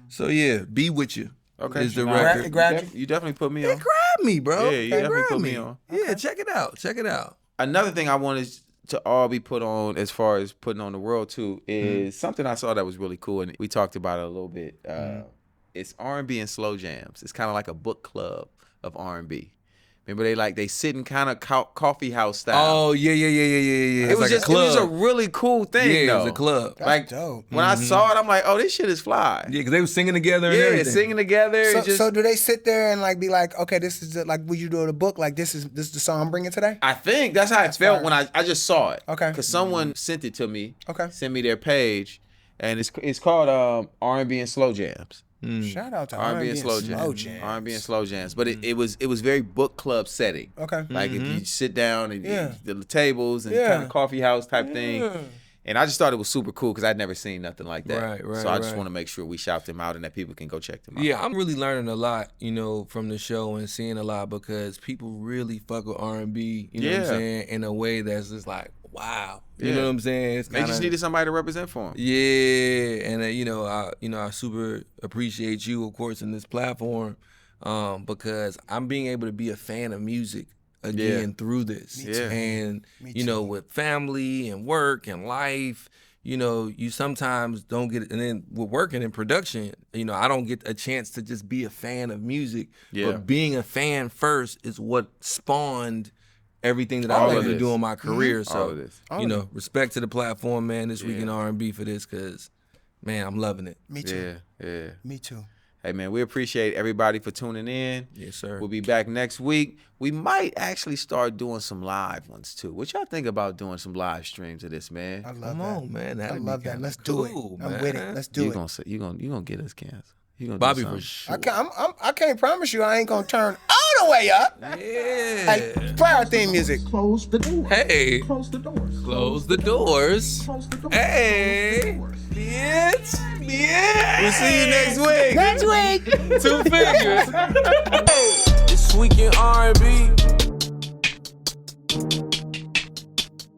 So yeah, Be With You is the Nah, record. It grabbed you? You definitely put me It on. grabbed me, bro. Yeah, you It definitely grabbed put me on. Yeah, check it out. Check it out. Another thing I wanted to all be put on as far as putting on the world too is something I saw that was really cool, and we talked about it a little bit. It's R&B and slow jams. It's kind of like a book club of R&B. Remember they sitting kind of coffee house style. Oh yeah. It was like just a club. it was a really cool thing. Yeah, though. it was a club. That's like dope. when I saw it, I'm like, oh, this shit is fly. Yeah, because they were singing together. And Yeah, everything. singing together. So, and just, so do they sit there and like be like, okay, this is like, would you do the book? Like this is the song I'm bringing today? I think that's how it felt fire. when I just saw it. Okay. Because someone sent it to me. Okay. Sent me their page, and it's called R&B and Slow Jams. Shout out to R&B and Slow Jams. Jams. R&B and Slow Jams. But it was very book club setting. Okay. Like if you sit down and Yeah. the tables and kind of coffee house type thing. And I just thought it was super cool because I'd never seen nothing like that. Right, so I just right. want to make sure we shout them out and that people can go check them out. Yeah, I'm really learning a lot, from the show and seeing a lot because people really fuck with R&B, you know what I'm Yeah. saying, in a way that's just like, wow. You Yeah. know what I'm saying? It's They just kinda- needed somebody to represent for them. Yeah, and I super appreciate you, of course, in this platform, because I'm being able to be a fan of music again through this, Me too. and Me you know, too. with family and work and life. You sometimes don't get, and then with working in production, I don't get a chance to just be a fan of music. Yeah. But being a fan first is what spawned everything that All I'm of able to this. do in my career. All So, of this. respect to the platform, man, this week in R&B for this, because, man, I'm loving it. Me too. Yeah. Me too. Hey, man, we appreciate everybody for tuning in. Yes, sir. We'll be back next week. We might actually start doing some live ones, too. What y'all think about doing some live streams of this, man? I love Come that. on, man. I That'd love be that. kinda Let's do cool, it. I'm with it. man. Let's do you it. gonna get us canceled. You gonna Bobby do for something. sure. I can't promise you I ain't gonna turn all the way up. Yeah. Hey, play our theme music. Close the door. Hey. Close the doors. Close the doors. Close the doors. Hey. Bitch. We'll see you next week. Next week. 2 fingers. This week in R&B.